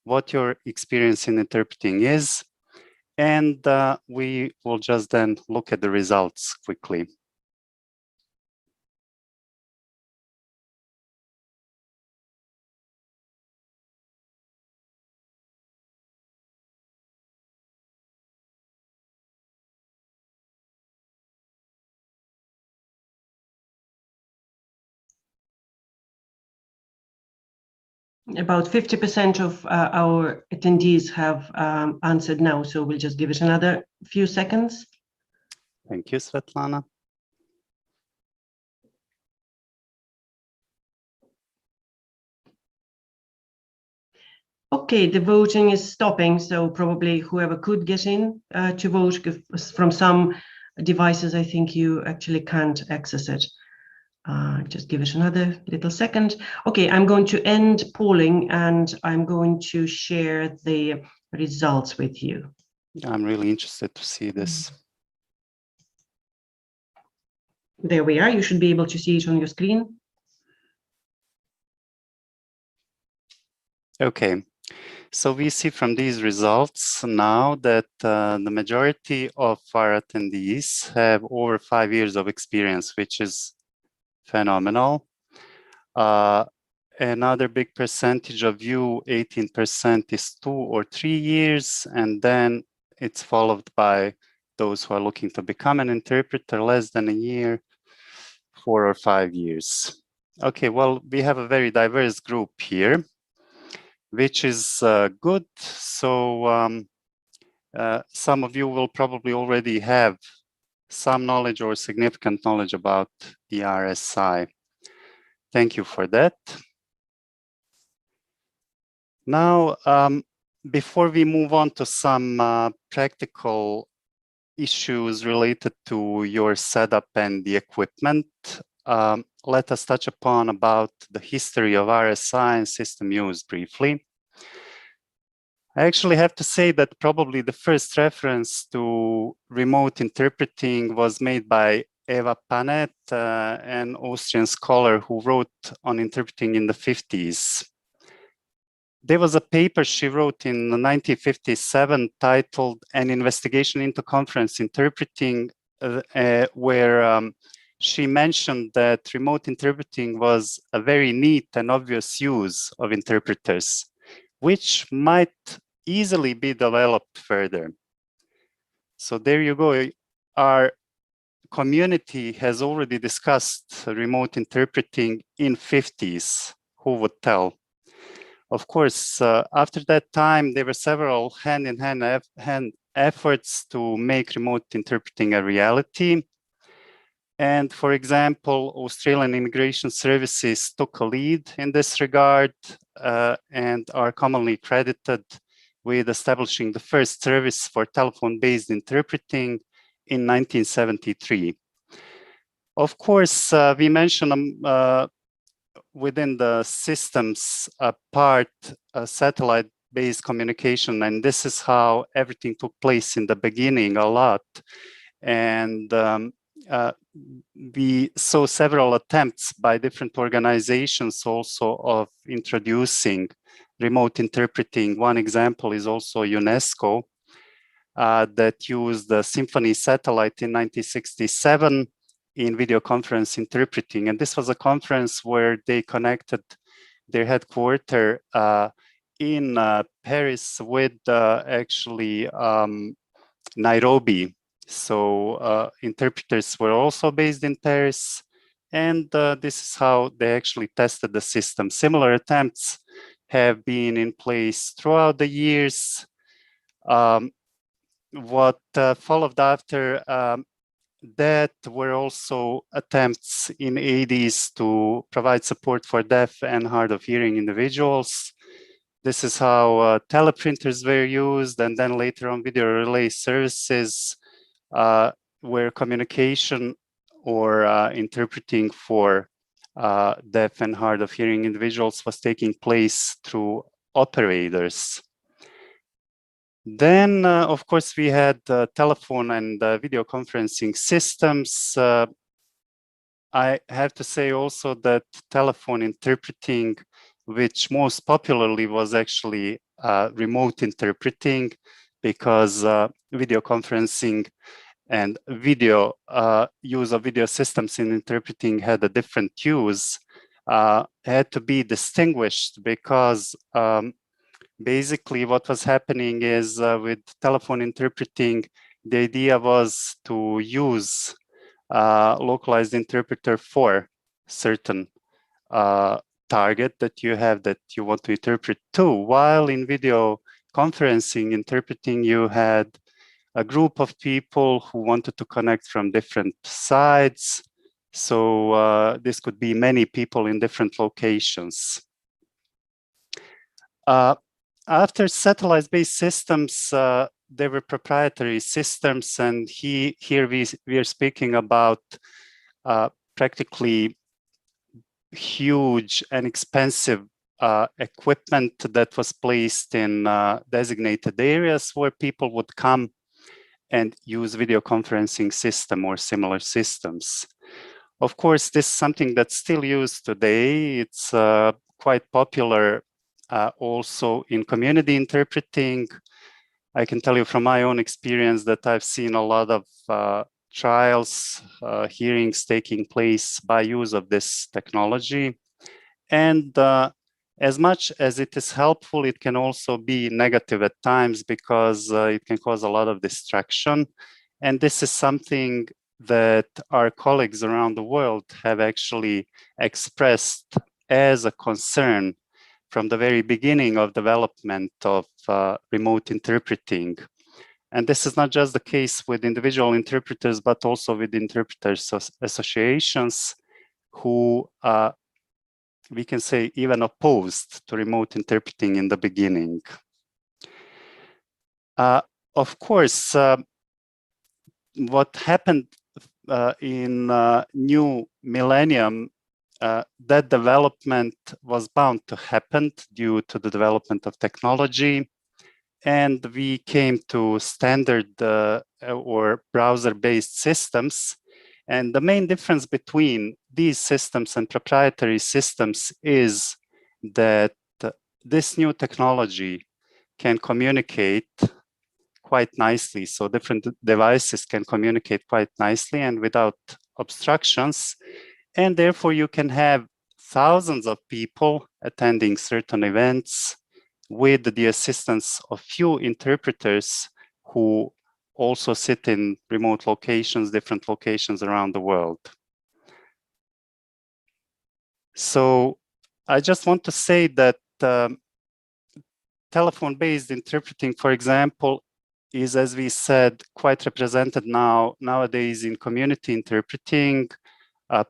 Speaker 8: what your experience in interpreting is, and we will just then look at the results quickly.
Speaker 6: About 50% of our attendees have answered now, so we'll just give it another few seconds.
Speaker 8: Thank you, Svetlana.
Speaker 6: Okay, the voting is stopping, so probably whoever could get in to vote, from some devices, I think you actually can't access it. Just give it another little second. Okay, I'm going to end polling and I'm going to share the results with you.
Speaker 8: I'm really interested to see this.
Speaker 6: There we are. You should be able to see it on your screen.
Speaker 8: Okay, so we see from these results now that the majority of our attendees have over 5 years of experience, which is phenomenal. Another big percentage of you, 18%, is 2 or 3 years, and then it's followed by those who are looking to become an interpreter, less than a year, 4 or 5 years. Okay, well, we have a very diverse group here, which is good. So some of you will probably already have some knowledge or significant knowledge about the RSI. Thank you for that. Now, before we move on to some practical issues related to your setup and the equipment, let us touch upon about the history of RSI and system use briefly. I actually have to say that probably the first reference to remote interpreting was made by Eva Panet, an Austrian scholar who wrote on interpreting in the 50s. There was a paper she wrote in 1957 titled An Investigation into Conference Interpreting, where she mentioned that remote interpreting was a very neat and obvious use of interpreters, which might easily be developed further. So there you go. Our community has already discussed remote interpreting in 50s. Who would tell? Of course, after that time, there were several hand-in-hand efforts to make remote interpreting a reality. And for example, Australian Immigration Services took a lead in this regard and are commonly credited with establishing the first service for telephone-based interpreting in 1973. Of course, we mentioned within the systems part satellite-based communication, and this is how everything took place in the beginning a lot. And we saw several attempts by different organizations also of introducing remote interpreting. One example is also UNESCO that used the Symphony satellite in 1967 in video conference interpreting. And this was a conference where they connected their headquarters in Paris with actually Nairobi. So interpreters were also based in Paris. And this is how they actually tested the system. Similar attempts have been in place throughout the years. What followed after that were also attempts in 80s to provide support for deaf and hard of hearing individuals. This is how teleprinters were used, and then later on video relay services where communication or interpreting for deaf and hard of hearing individuals was taking place through operators. Then, of course, we had telephone and video conferencing systems. I have to say also that telephone interpreting, which most popularly was actually remote interpreting, because video conferencing and video use of video systems in interpreting had a different use, had to be distinguished because basically what was happening is with telephone interpreting, the idea was to use localized interpreter for certain target that you have that you want to interpret to, while in video conferencing interpreting you had a group of people who wanted to connect from different sides. So this could be many people in different locations. After satellite-based systems, there were proprietary systems, and here we are speaking about practically huge and expensive equipment that was placed in designated areas where people would come and use video conferencing system or similar systems. Of course, this is something that's still used today. It's quite popular also in community interpreting. I can tell you from my own experience that I've seen a lot of trials, hearings taking place by use of this technology. And as much as it is helpful, it can also be negative at times because it can cause a lot of distraction. And this is something that our colleagues around the world have actually expressed as a concern from the very beginning of development of remote interpreting. And this is not just the case with individual interpreters, but also with interpreters associations who we can say even opposed to remote interpreting in the beginning. Of course, what happened in new millennium, that development was bound to happen due to the development of technology. And we came to standard or browser-based systems. And the main difference between these systems and proprietary systems is that this new technology can communicate quite nicely. So different devices can communicate quite nicely and without obstructions. And therefore you can have thousands of people attending certain events with the assistance of few interpreters who also sit in remote locations, different locations around the world. So I just want to say that telephone-based interpreting, for example, is, as we said, quite represented nowadays in community interpreting.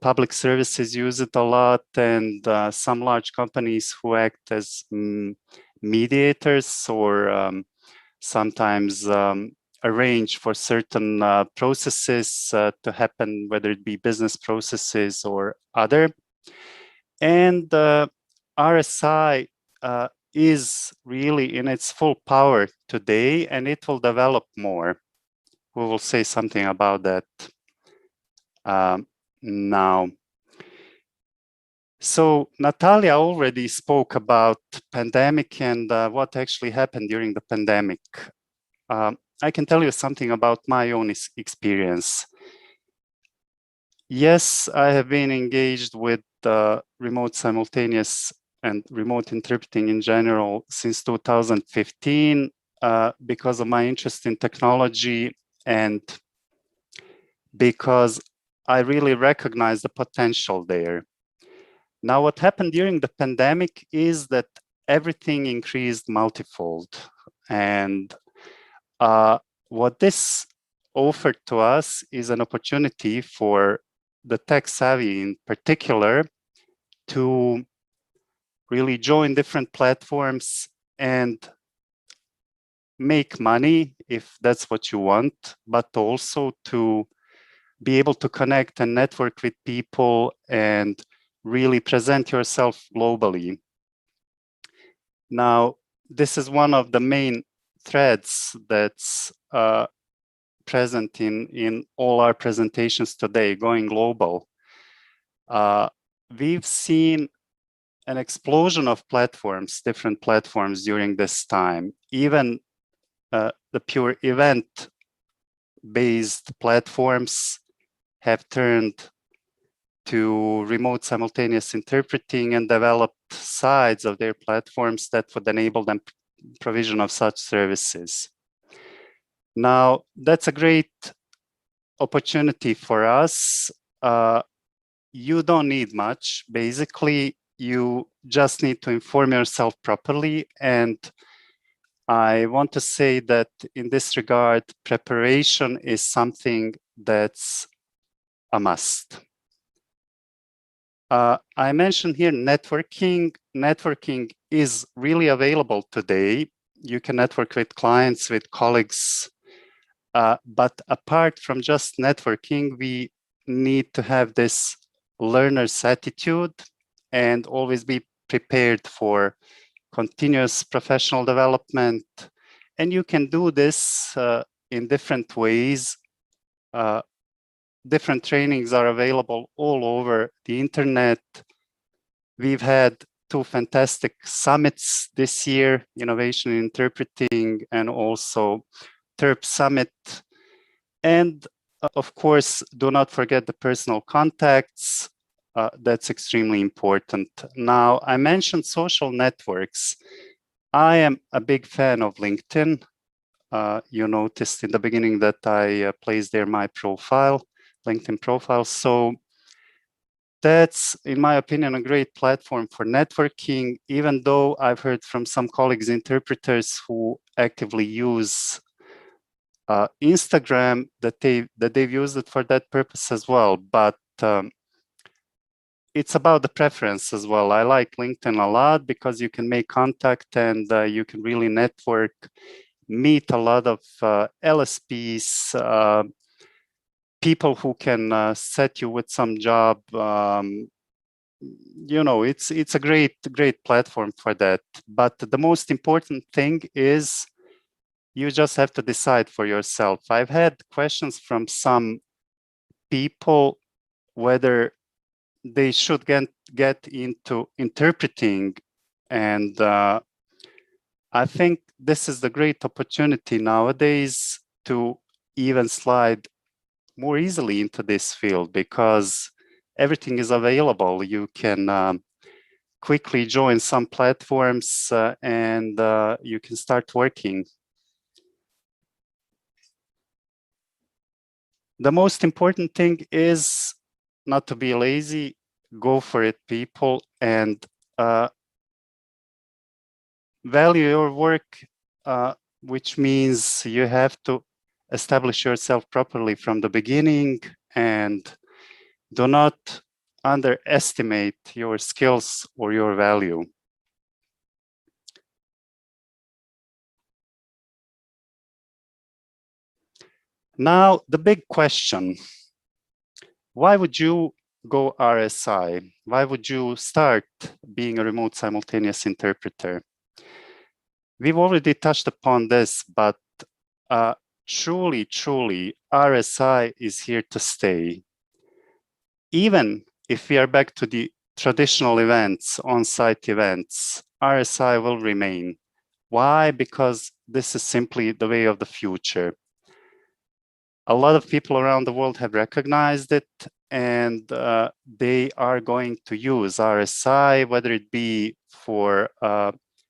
Speaker 8: Public services use it a lot, and some large companies who act as mediators or sometimes arrange for certain processes to happen, whether it be business processes or other. And RSI is really in its full power today, and it will develop more. We will say something about that now. So Natalia already spoke about pandemic and what actually happened during the pandemic. I can tell you something about my own experience. Yes, I have been engaged with remote simultaneous and remote interpreting in general since 2015 because of my interest in technology and because I really recognize the potential there. Now, what happened during the pandemic is that everything increased multifold. And what this offered to us is an opportunity for the tech savvy in particular to really join different platforms and make money if that's what you want, but also to be able to connect and network with people and really present yourself globally. Now, this is one of the main threads that's present in all our presentations today, going global. We've seen an explosion of platforms, different platforms during this time. Even the pure event-based platforms have turned to remote simultaneous interpreting and developed sides of their platforms that would enable them provision of such services. Now, that's a great opportunity for us. You don't need much. Basically, you just need to inform yourself properly. And I want to say that in this regard, preparation is something that's a must. I mentioned here networking. Networking is really available today. You can network with clients, with colleagues. But apart from just networking, we need to have this learner's attitude and always be prepared for continuous professional development. And you can do this in different ways. Different trainings are available all over the internet. We've had 2 fantastic summits this year, Innovation in Interpreting and also TERP Summit. And of course, do not forget the personal contacts. That's extremely important. Now, I mentioned social networks. I am a big fan of LinkedIn. You noticed in the beginning that I placed there my profile, LinkedIn profile. So that's, in my opinion, a great platform for networking, even though I've heard from some colleagues, interpreters who actively use Instagram, that they've used it for that purpose as well. But it's about the preference as well. I like LinkedIn a lot because you can make contact and you can really network, meet a lot of LSPs, people who can set you with some job. You know, it's a great platform for that. But the most important thing is you just have to decide for yourself. I've had questions from some people whether they should get into interpreting, and I think this is the great opportunity nowadays to even slide more easily into this field because everything is available. You can quickly join some platforms and you can start working. The most important thing is not to be lazy, go for it, people, and value your work, which means you have to establish yourself properly from the beginning and do not underestimate your skills or your value. Now, the big question, why would you go RSI? Why would you start being a remote simultaneous interpreter? We've already touched upon this, but truly, RSI is here to stay. Even if we are back to the traditional events, on-site events, RSI will remain. Why? Because this is simply the way of the future. A lot of people around the world have recognized it, and they are going to use RSI, whether it be for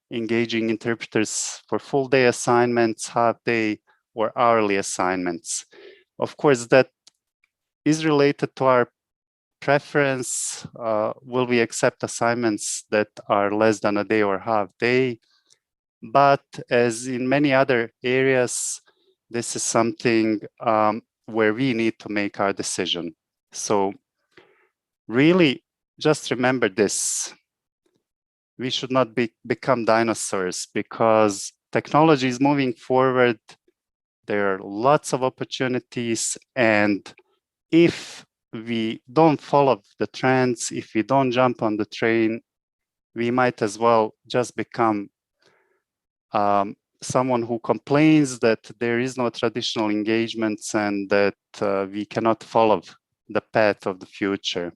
Speaker 8: engaging interpreters for full-day assignments, half-day, or hourly assignments. Of course, that is related to our preference. Will we accept assignments that are less than a day or half day? But as in many other areas, this is something where we need to make our decision. So really, just remember this. We should not become dinosaurs, because technology is moving forward. There are lots of opportunities, and if we don't follow the trends, if we don't jump on the train, we might as well just become someone who complains that there is no traditional engagements and that we cannot follow the path of the future.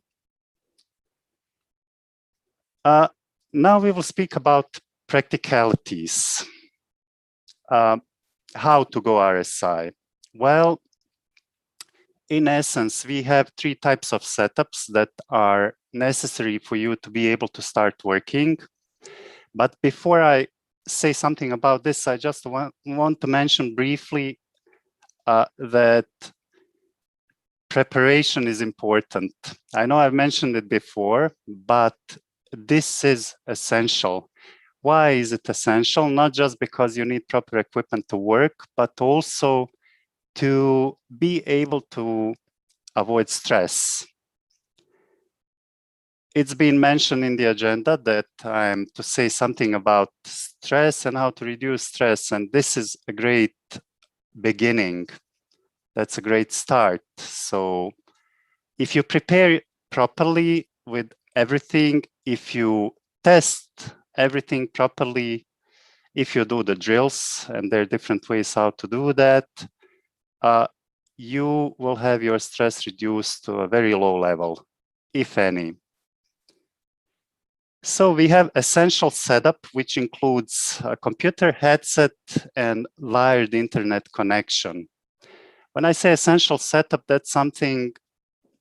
Speaker 8: Now we will speak about practicalities. How to go RSI? Well, in essence, we have 3 types of setups that are necessary for you to be able to start working. But before I say something about this, I just want to mention briefly that preparation is important. I know I've mentioned it before, but this is essential. Why is it essential? Not just because you need proper equipment to work, but also to be able to avoid stress. It's been mentioned in the agenda that I'm to say something about stress and how to reduce stress, and this is a great beginning. That's a great start. So if you prepare properly with everything, if you test everything properly, if you do the drills, and there are different ways how to do that, you will have your stress reduced to a very low level, if any. So we have essential setup, which includes a computer headset and wired internet connection. When I say essential setup, that's something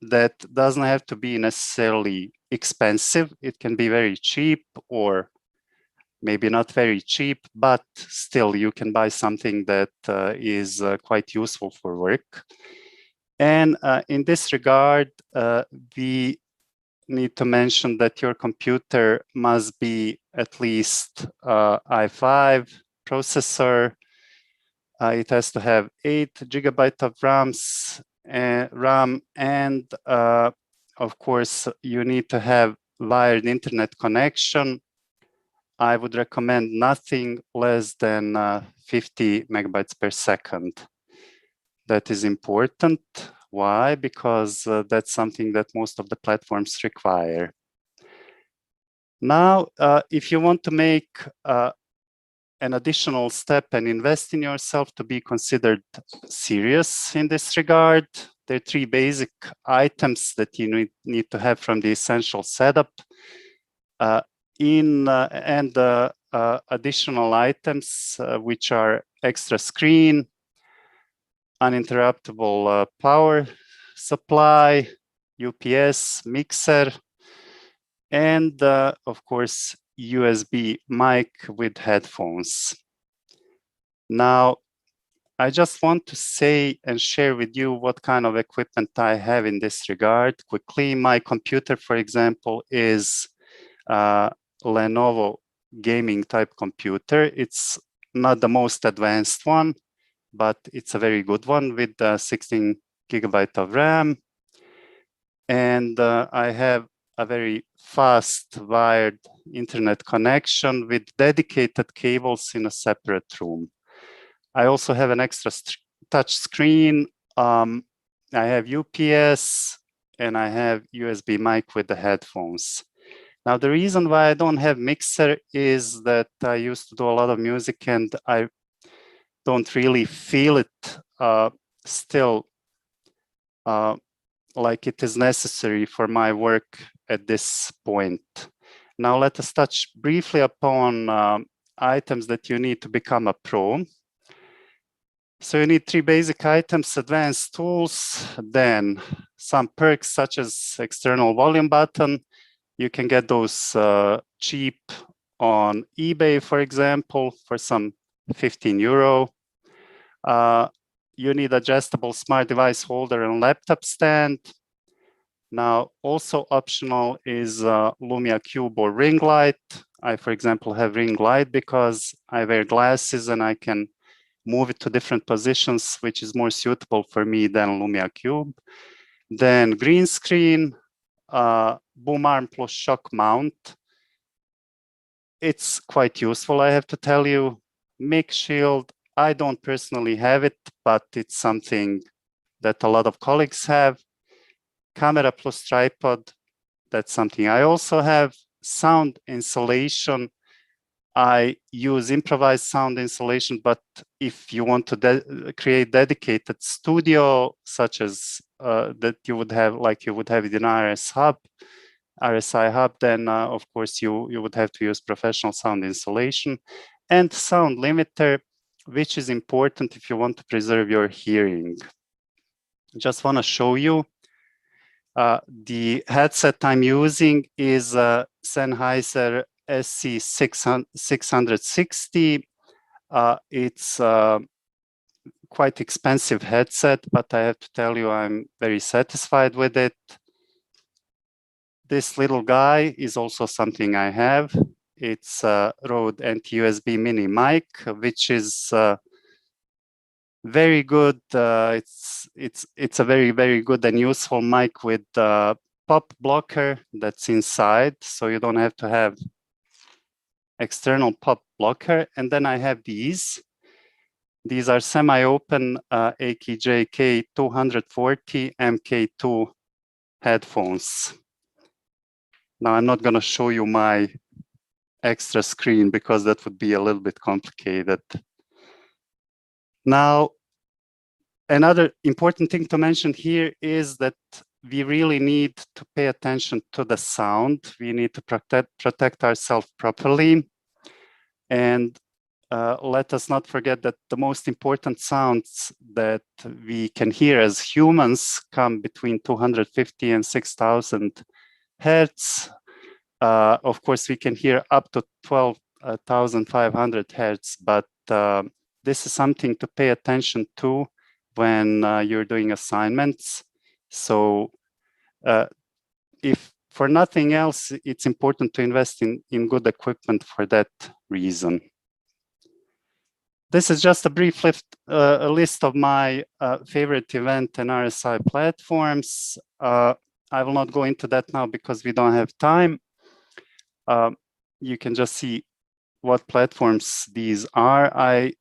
Speaker 8: that doesn't have to be necessarily expensive. It can be very cheap, or maybe not very cheap, but still you can buy something that is quite useful for work. And in this regard, we need to mention that your computer must be at least i5 processor. It has to have 8 GB of RAM, and of course, you need to have wired internet connection. I would recommend nothing less than 50 megabytes per second. That is important. Why? Because that's something that most of the platforms require. Now, if you want to make an additional step and invest in yourself to be considered serious in this regard, there are 3 basic items that you need to have from the essential setup. Additional items, which are extra screen, uninterruptible power supply, UPS, mixer, and of course, USB mic with headphones. Now, I just want to say and share with you what kind of equipment I have in this regard. Quickly, my computer, for example, is Lenovo gaming type computer. It's not the most advanced one, but it's a very good one with 16 GB of RAM. And I have a very fast wired internet connection with dedicated cables in a separate room. I also have an extra touch screen. I have UPS, and I have USB mic with the headphones. Now, the reason why I don't have mixer is that I used to do a lot of music, and I don't really feel it still like it is necessary for my work at this point. Now, let us touch briefly upon items that you need to become a pro. So you need 3 basic items: advanced tools, then some perks such as external volume button. You can get those cheap on eBay, for example, for some 15 euro. You need adjustable smart device holder and laptop stand. Now, also optional is Lumia Cube or ring light. I, for example, have ring light because I wear glasses and I can move it to different positions, which is more suitable for me than Lumia Cube. Then green screen, boom arm plus shock mount. It's quite useful, I have to tell you. Mic shield, I don't personally have it, but it's something that a lot of colleagues have. Camera plus tripod, that's something I also have. Sound insulation, I use improvised sound insulation, but if you want to create dedicated studio, such as that you would have, like you would have it in RSI hub, then of course you would have to use professional sound insulation and sound limiter, which is important if you want to preserve your hearing. Just want to show you. The headset I'm using is Sennheiser SC660. It's quite expensive headset, but I have to tell you I'm very satisfied with it. This little guy is also something I have. It's a Rode anti-USB mini mic, which is very good. It's a very good and useful mic with pop blocker that's inside, so you don't have to have external pop blocker. And then I have these. These are semi-open AKJ K240 MK2 headphones. Now I'm not going to show you my extra screen because that would be a little bit complicated. Now, another important thing to mention here is that we really need to pay attention to the sound. We need to protect ourselves properly. And let us not forget that the most important sounds that we can hear as humans come between 250 and 6,000 hertz. Of course, we can hear up to 12,500 hertz, but this is something to pay attention to when you're doing assignments. So if for nothing else, it's important to invest in good equipment for that reason. This is just a brief list of my favorite event and RSI platforms. I will not go into that now because we don't have time. You can just see what platforms these are. I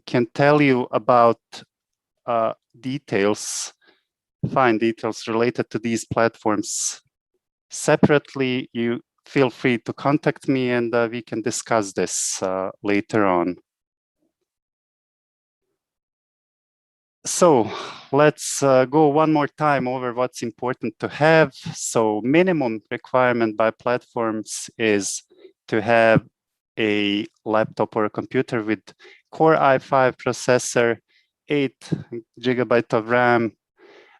Speaker 8: can tell you about fine details related to these platforms separately. You feel free to contact me and we can discuss this later on. So let's go one more time over what's important to have. So minimum requirement by platforms is to have a laptop or a computer with Core i5 processor, 8 GB of RAM,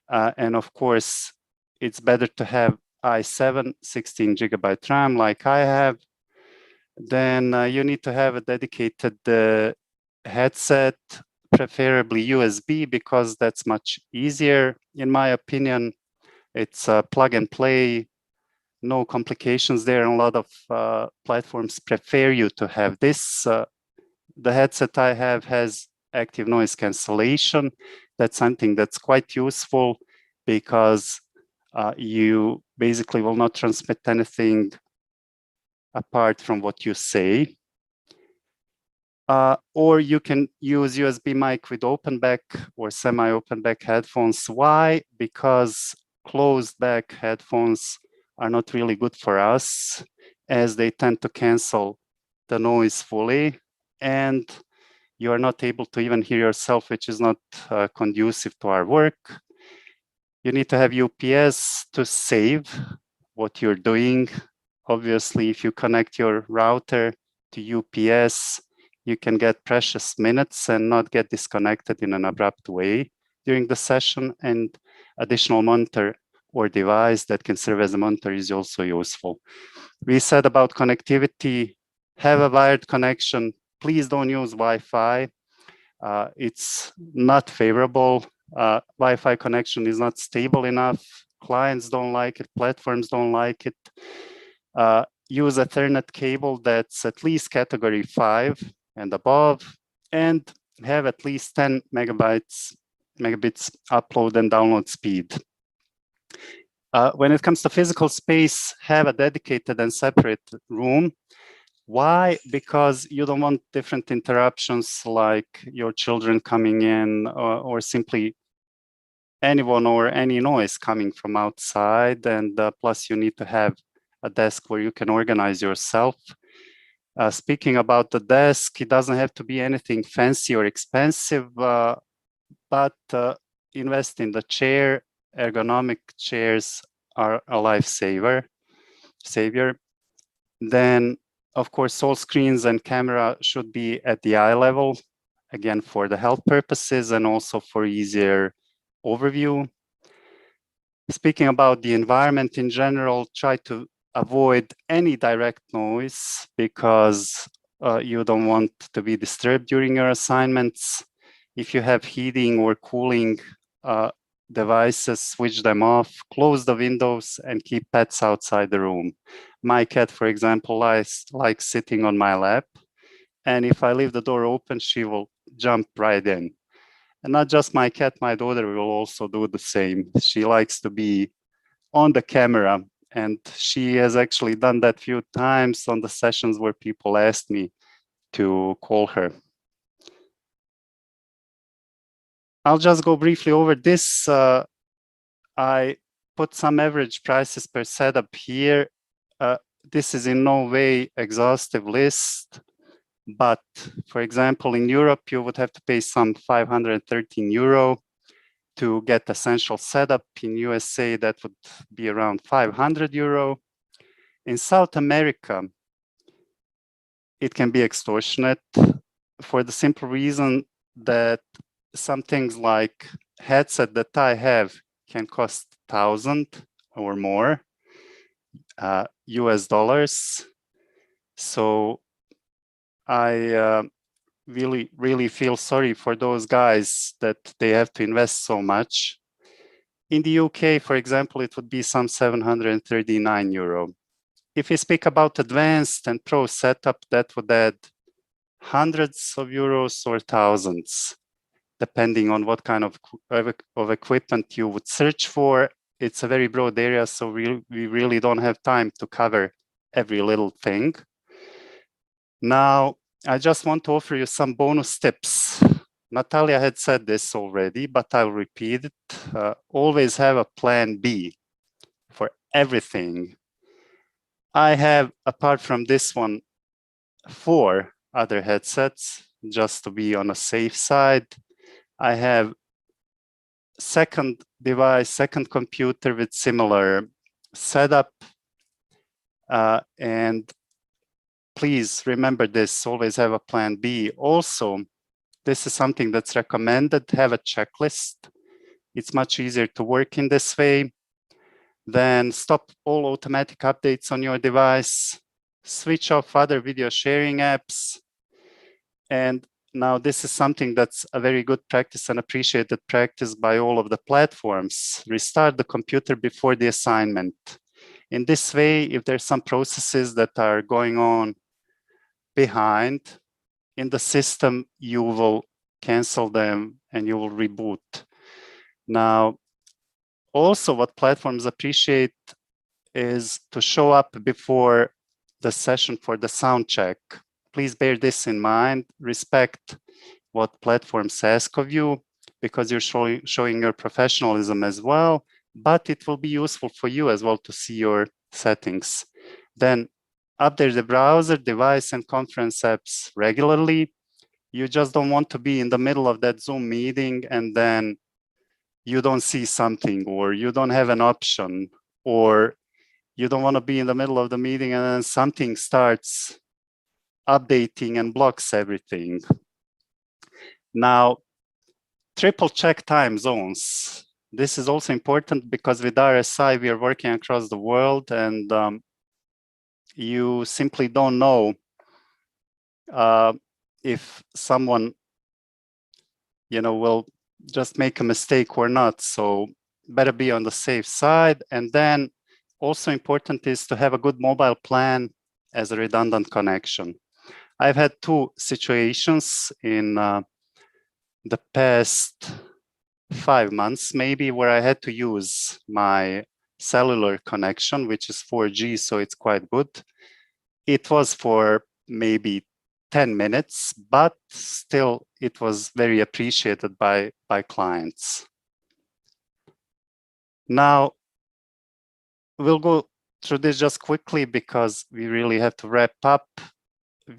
Speaker 8: and of course, it's better to have i7 16 GB RAM like I have. Then you need to have a dedicated headset, preferably USB, because that's much easier. In my opinion, it's plug and play, no complications there. And a lot of platforms prefer you to have this. The headset I have has active noise cancellation. That's something that's quite useful because you basically will not transmit anything apart from what you say. Or you can use USB mic with open back or semi-open back headphones. Why? Because closed back headphones are not really good for us, as they tend to cancel the noise fully, and you are not able to even hear yourself, which is not conducive to our work. You need to have UPS to save what you're doing. Obviously, if you connect your router to UPS, you can get precious minutes and not get disconnected in an abrupt way during the session, and additional monitor or device that can serve as a monitor is also useful. We said about connectivity, have a wired connection. Please don't use Wi-Fi. It's not favorable. Wi-Fi connection is not stable enough. clients don't like it, platforms don't like it. Use Ethernet cable that's at least category 5 and above, and have at least 10 megabits upload and download speed. When it comes to physical space, have a dedicated and separate room. Why? Because you don't want different interruptions like your children coming in or simply anyone or any noise coming from outside. And plus you need to have a desk where you can organize yourself. Speaking about the desk, it doesn't have to be anything fancy or expensive, but invest in the chair. Ergonomic chairs are a lifesaver. Then, of course, all screens and camera should be at the eye level, again, for the health purposes and also for easier overview. Speaking about the environment in general, try to avoid any direct noise because you don't want to be disturbed during your assignments. If you have heating or cooling devices, switch them off, close the windows, and keep pets outside the room. My cat, for example, likes sitting on my lap. And if I leave the door open, she will jump right in. And not just my cat, my daughter will also do the same. She likes to be on the camera. And she has actually done that few times on the sessions where people asked me to call her. I'll just go briefly over this. I put some average prices per setup here. This is in no way exhaustive list, but for example, in Europe, you would have to pay some 513 euro to get essential setup. In USA, that would be around 500 euro. In South America, it can be extortionate for the simple reason that some things like headset that I have can cost 1,000 or more US dollars. So I really feel sorry for those guys that they have to invest so much. In the UK, for example, it would be some 739 euro. If we speak about advanced and pro setup, that would add hundreds of euros or thousands, depending on what kind of equipment you would search for. It's a very broad area, so we really don't have time to cover every little thing. Now, I just want to offer you some bonus tips. Natalia had said this already, but I'll repeat it. Always have a plan B for everything. I have, apart from this one, 4 other headsets, just to be on a safe side. I have second device, second computer with similar setup. And please remember this, always have a plan B. Also, this is something that's recommended, have a checklist. It's much easier to work in this way. Then stop all automatic updates on your device, switch off other video sharing apps. And now this is something that's a very good practice and appreciated practice by all of the platforms. Restart the computer before the assignment. In this way, if there's some processes that are going on behind in the system, you will cancel them and you will reboot. Now, also what platforms appreciate is to show up before the session for the sound check. Please bear this in mind, respect what platforms ask of you because you're showing your professionalism as well, but it will be useful for you as well to see your settings. Then update the browser, device, and conference apps regularly. You just don't want to be in the middle of that Zoom meeting and then you don't see something or you don't have an option or you don't want to be in the middle of the meeting and then something starts updating and blocks everything. Now, triple check time zones. This is also important because with RSI, we are working across the world and you simply don't know if someone, will just make a mistake or not. So better be on the safe side. And then also important is to have a good mobile plan as a redundant connection. I've had two situations in the past 5 months, maybe, where I had to use my cellular connection, which is 4G, so it's quite good. It was for maybe 10 minutes, but still it was very appreciated by clients. Now, we'll go through this just quickly because we really have to wrap up.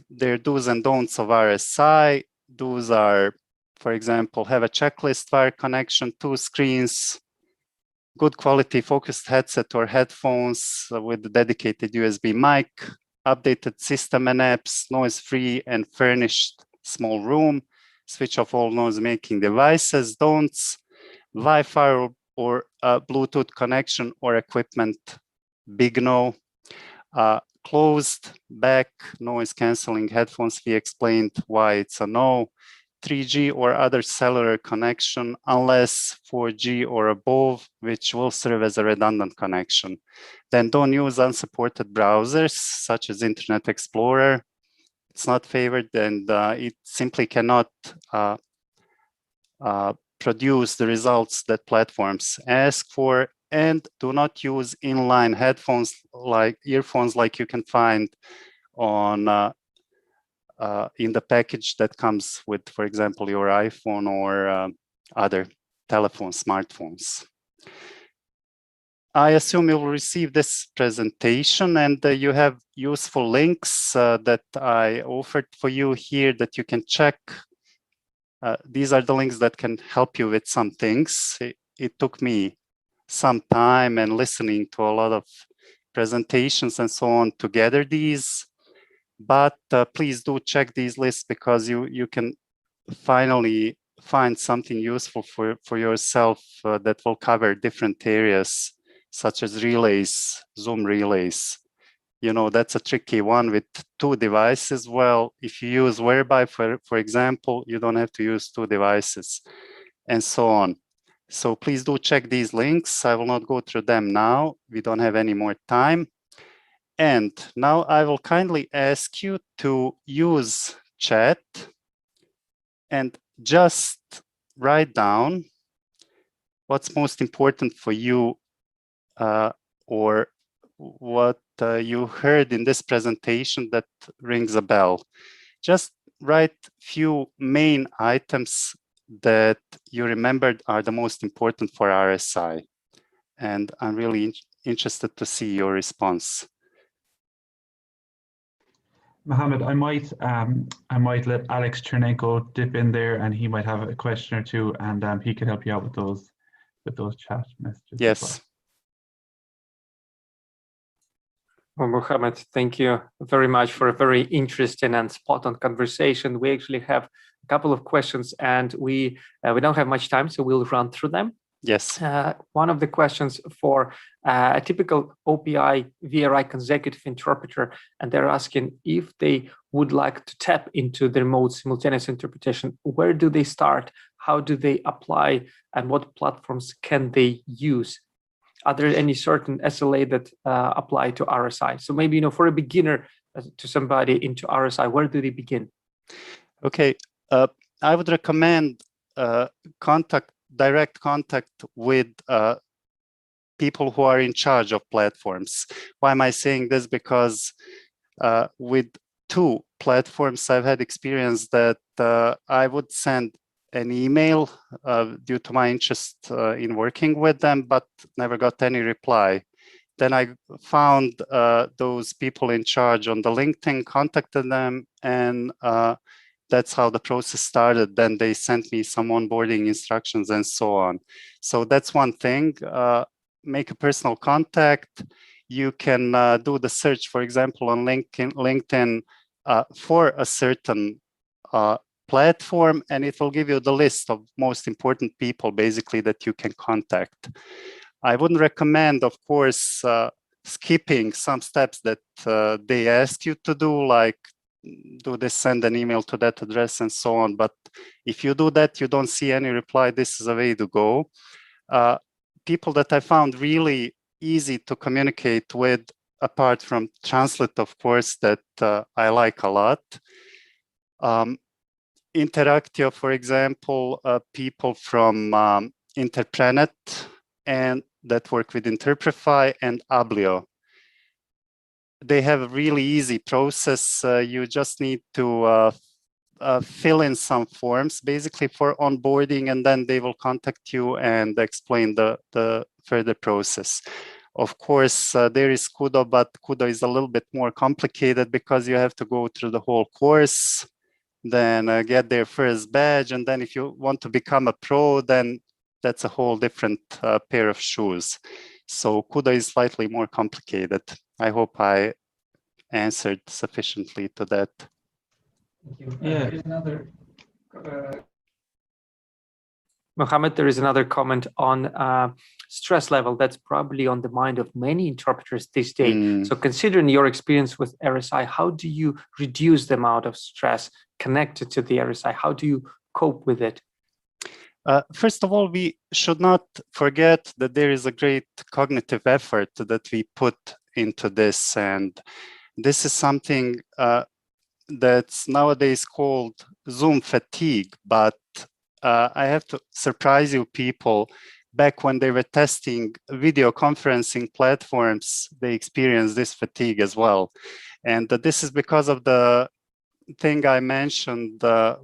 Speaker 8: There are do's and don'ts of RSI. Do's are, for example, have a checklist wire connection, 2 screens, good quality focused headset or headphones with a dedicated USB mic, updated system and apps, noise-free and furnished small room, switch off all noise-making devices. Don'ts, Wi-Fi or Bluetooth connection or equipment, big no. Closed back noise cancelling headphones, we explained why it's a no. 3G or other cellular connection unless 4G or above, which will serve as a redundant connection. Then don't use unsupported browsers such as Internet Explorer. It's not favored, and it simply cannot produce the results that platforms ask for. And do not use inline headphones like earphones like you can find on in the package that comes with, for example, your iPhone or other telephones, smartphones. I assume you'll receive this presentation and you have useful links that I offered for you here that you can check. These are the links that can help you with some things. It took me some time and listening to a lot of presentations and so on to gather these. But please do check these lists because you can finally find something useful for yourself that will cover different areas such as relays, Zoom relays. You know, that's a tricky one with 2 devices. Well, if you use Whereby, for example, you don't have to use 2 devices and so on. So please do check these links. I will not go through them now. We don't have any more time. And now I will kindly ask you to use chat and just write down what's most important for you or what you heard in this presentation that rings a bell. Just write few main items that you remembered are the most important for RSI. And I'm really interested to see your response.
Speaker 5: Mohammed, I might let Alex Chernenko dip in there, and he might have a question or two, and he can help you out with those chat messages.
Speaker 8: Yes.
Speaker 1: Well, Mohammed, thank you very much for a very interesting and spot-on conversation. We actually have a couple of questions, and we don't have much time, so we'll run through them.
Speaker 8: Yes.
Speaker 1: One of the questions for a typical OPI VRI consecutive interpreter, and they're asking if they would like to tap into the remote simultaneous interpretation. Where do they start? How do they apply? And what platforms can they use? Are there any certain SLA that apply to RSI? So maybe, for a beginner, to somebody into RSI, where do they begin?
Speaker 8: Okay, I would recommend direct contact with people who are in charge of platforms. Why am I saying this? Because with 2 platforms, I've had experience that I would send an email due to my interest in working with them, but never got any reply. Then I found those people in charge on the LinkedIn, contacted them, and that's how the process started. Then they sent me some onboarding instructions and so on. So that's one thing. Make a personal contact. You can do the search, for example, on LinkedIn for a certain platform, and it will give you the list of most important people basically that you can contact. I wouldn't recommend, of course, skipping some steps that they ask you to do, like do this, send an email to that address and so on. But if you do that, you don't see any reply, this is a way to go. people that I found really easy to communicate with, apart from Translit, of course, that I like a lot. Interactio, for example, people from Interprenet and that work with Interprefy, and Ablio. They have a really easy process. You just need to fill in some forms basically for onboarding, and then they will contact you and explain the further process. Of course, there is Kudo, but Kudo is a little bit more complicated because you have to go through the whole course, then get their first badge, and then if you want to become a pro, then that's a whole different pair of shoes. So Kudo is slightly more complicated. I hope I answered sufficiently to that.
Speaker 1: Thank you.
Speaker 5: Yeah.
Speaker 1: There's another, Mohammed, there is another comment on stress level that's probably on the mind of many interpreters this day. So considering your experience with RSI, how do you reduce the amount of stress connected to the RSI? How do you cope with it?
Speaker 8: First of all, we should not forget that there is a great cognitive effort that we put into this. And this is something that's nowadays called Zoom fatigue. But I have to surprise you people, back when they were testing video conferencing platforms, they experienced this fatigue as well. And this is because of the thing I mentioned.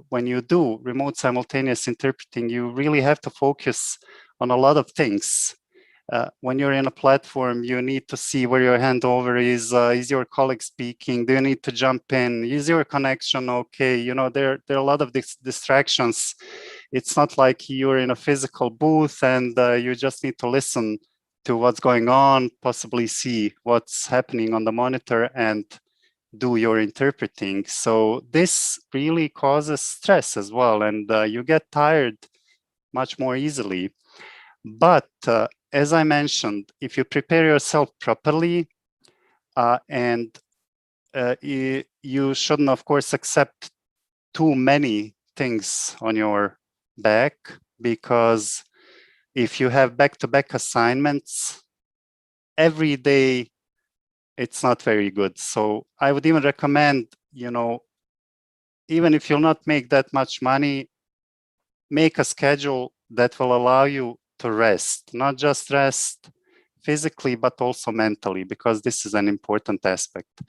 Speaker 8: When you do remote simultaneous interpreting, you really have to focus on a lot of things. When you're in a platform, you need to see where your handover is. Is your colleague speaking? Do you need to jump in? Is your connection okay? You know, there are a lot of distractions. It's not like you're in a physical booth and you just need to listen to what's going on, possibly see what's happening on the monitor and do your interpreting. So this really causes stress as well, and you get tired much more easily. But as I mentioned, if you prepare yourself properly, and you shouldn't, of course, accept too many things on your back, because if you have back-to-back assignments every day, it's not very good. So I would even recommend, you know, even if you'll not make that much money, make a schedule that will allow you to rest, not just rest physically, but also mentally, because this is an important aspect.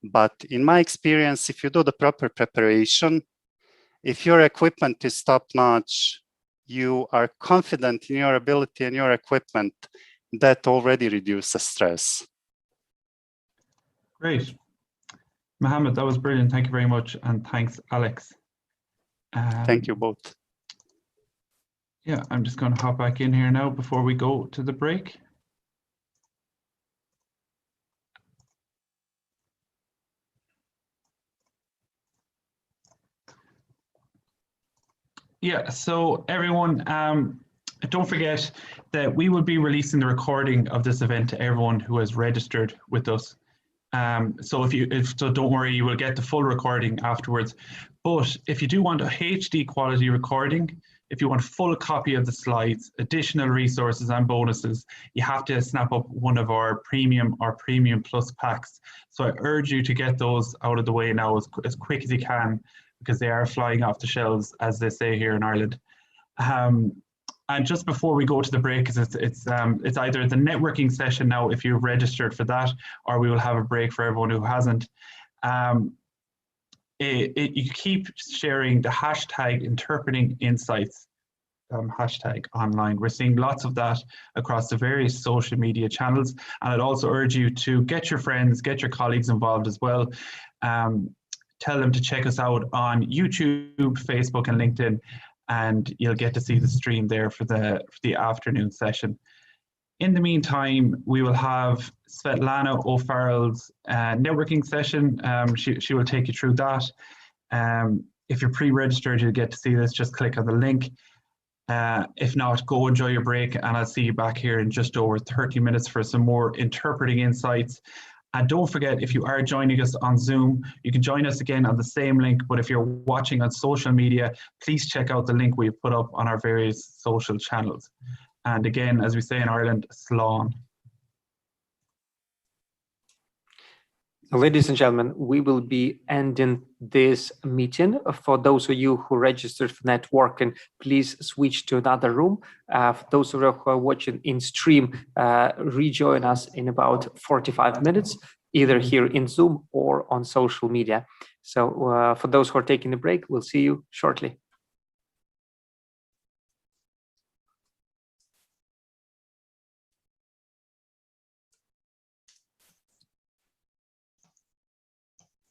Speaker 8: But in my experience, if you do the proper preparation, if your equipment is top-notch, you are confident in your ability and your equipment, that already reduces stress.
Speaker 5: Great. Mohammed, that was brilliant. Thank you very much. And thanks, Alex.
Speaker 8: Thank you both.
Speaker 5: Yeah, I'm just going to hop back in here now before we go to the break. Yeah, so everyone, don't forget that we will be releasing the recording of this event to everyone who has registered with us. So don't worry, you will get the full recording afterwards. But if you do want a HD quality recording, if you want a full copy of the slides, additional resources and bonuses, you have to snap up one of our premium or premium plus packs. So I urge you to get those out of the way now as quick as you can, because they are flying off the shelves, as they say here in Ireland. And just before we go to the break, because it's either the networking session now if you've registered for that, or we will have a break for everyone who hasn't. You keep sharing the hashtag interpreting insights hashtag online. We're seeing lots of that across the various social media channels. And I'd also urge you to get your friends, get your colleagues involved as well. Tell them to check us out on YouTube, Facebook, and LinkedIn, and you'll get to see the stream there for the afternoon session. In the meantime, we will have Svetlana O'Farrell's networking session. She will take you through that. If you're pre-registered, you'll get to see this. Just click on the link. If not, go enjoy your break, and I'll see you back here in just over 30 minutes for some more interpreting insights. And don't forget, if you are joining us on Zoom, you can join us again on the same link. But if you're watching on social media, please check out the link we've put up on our various social channels. And again, as we say in Ireland, slán.
Speaker 1: Ladies and gentlemen, we will be ending this meeting. For those of you who registered for networking, please switch to another room. For those of you who are watching in stream, rejoin us in about 45 minutes, either here in Zoom or on social media. So for those who are taking a break, we'll see you shortly.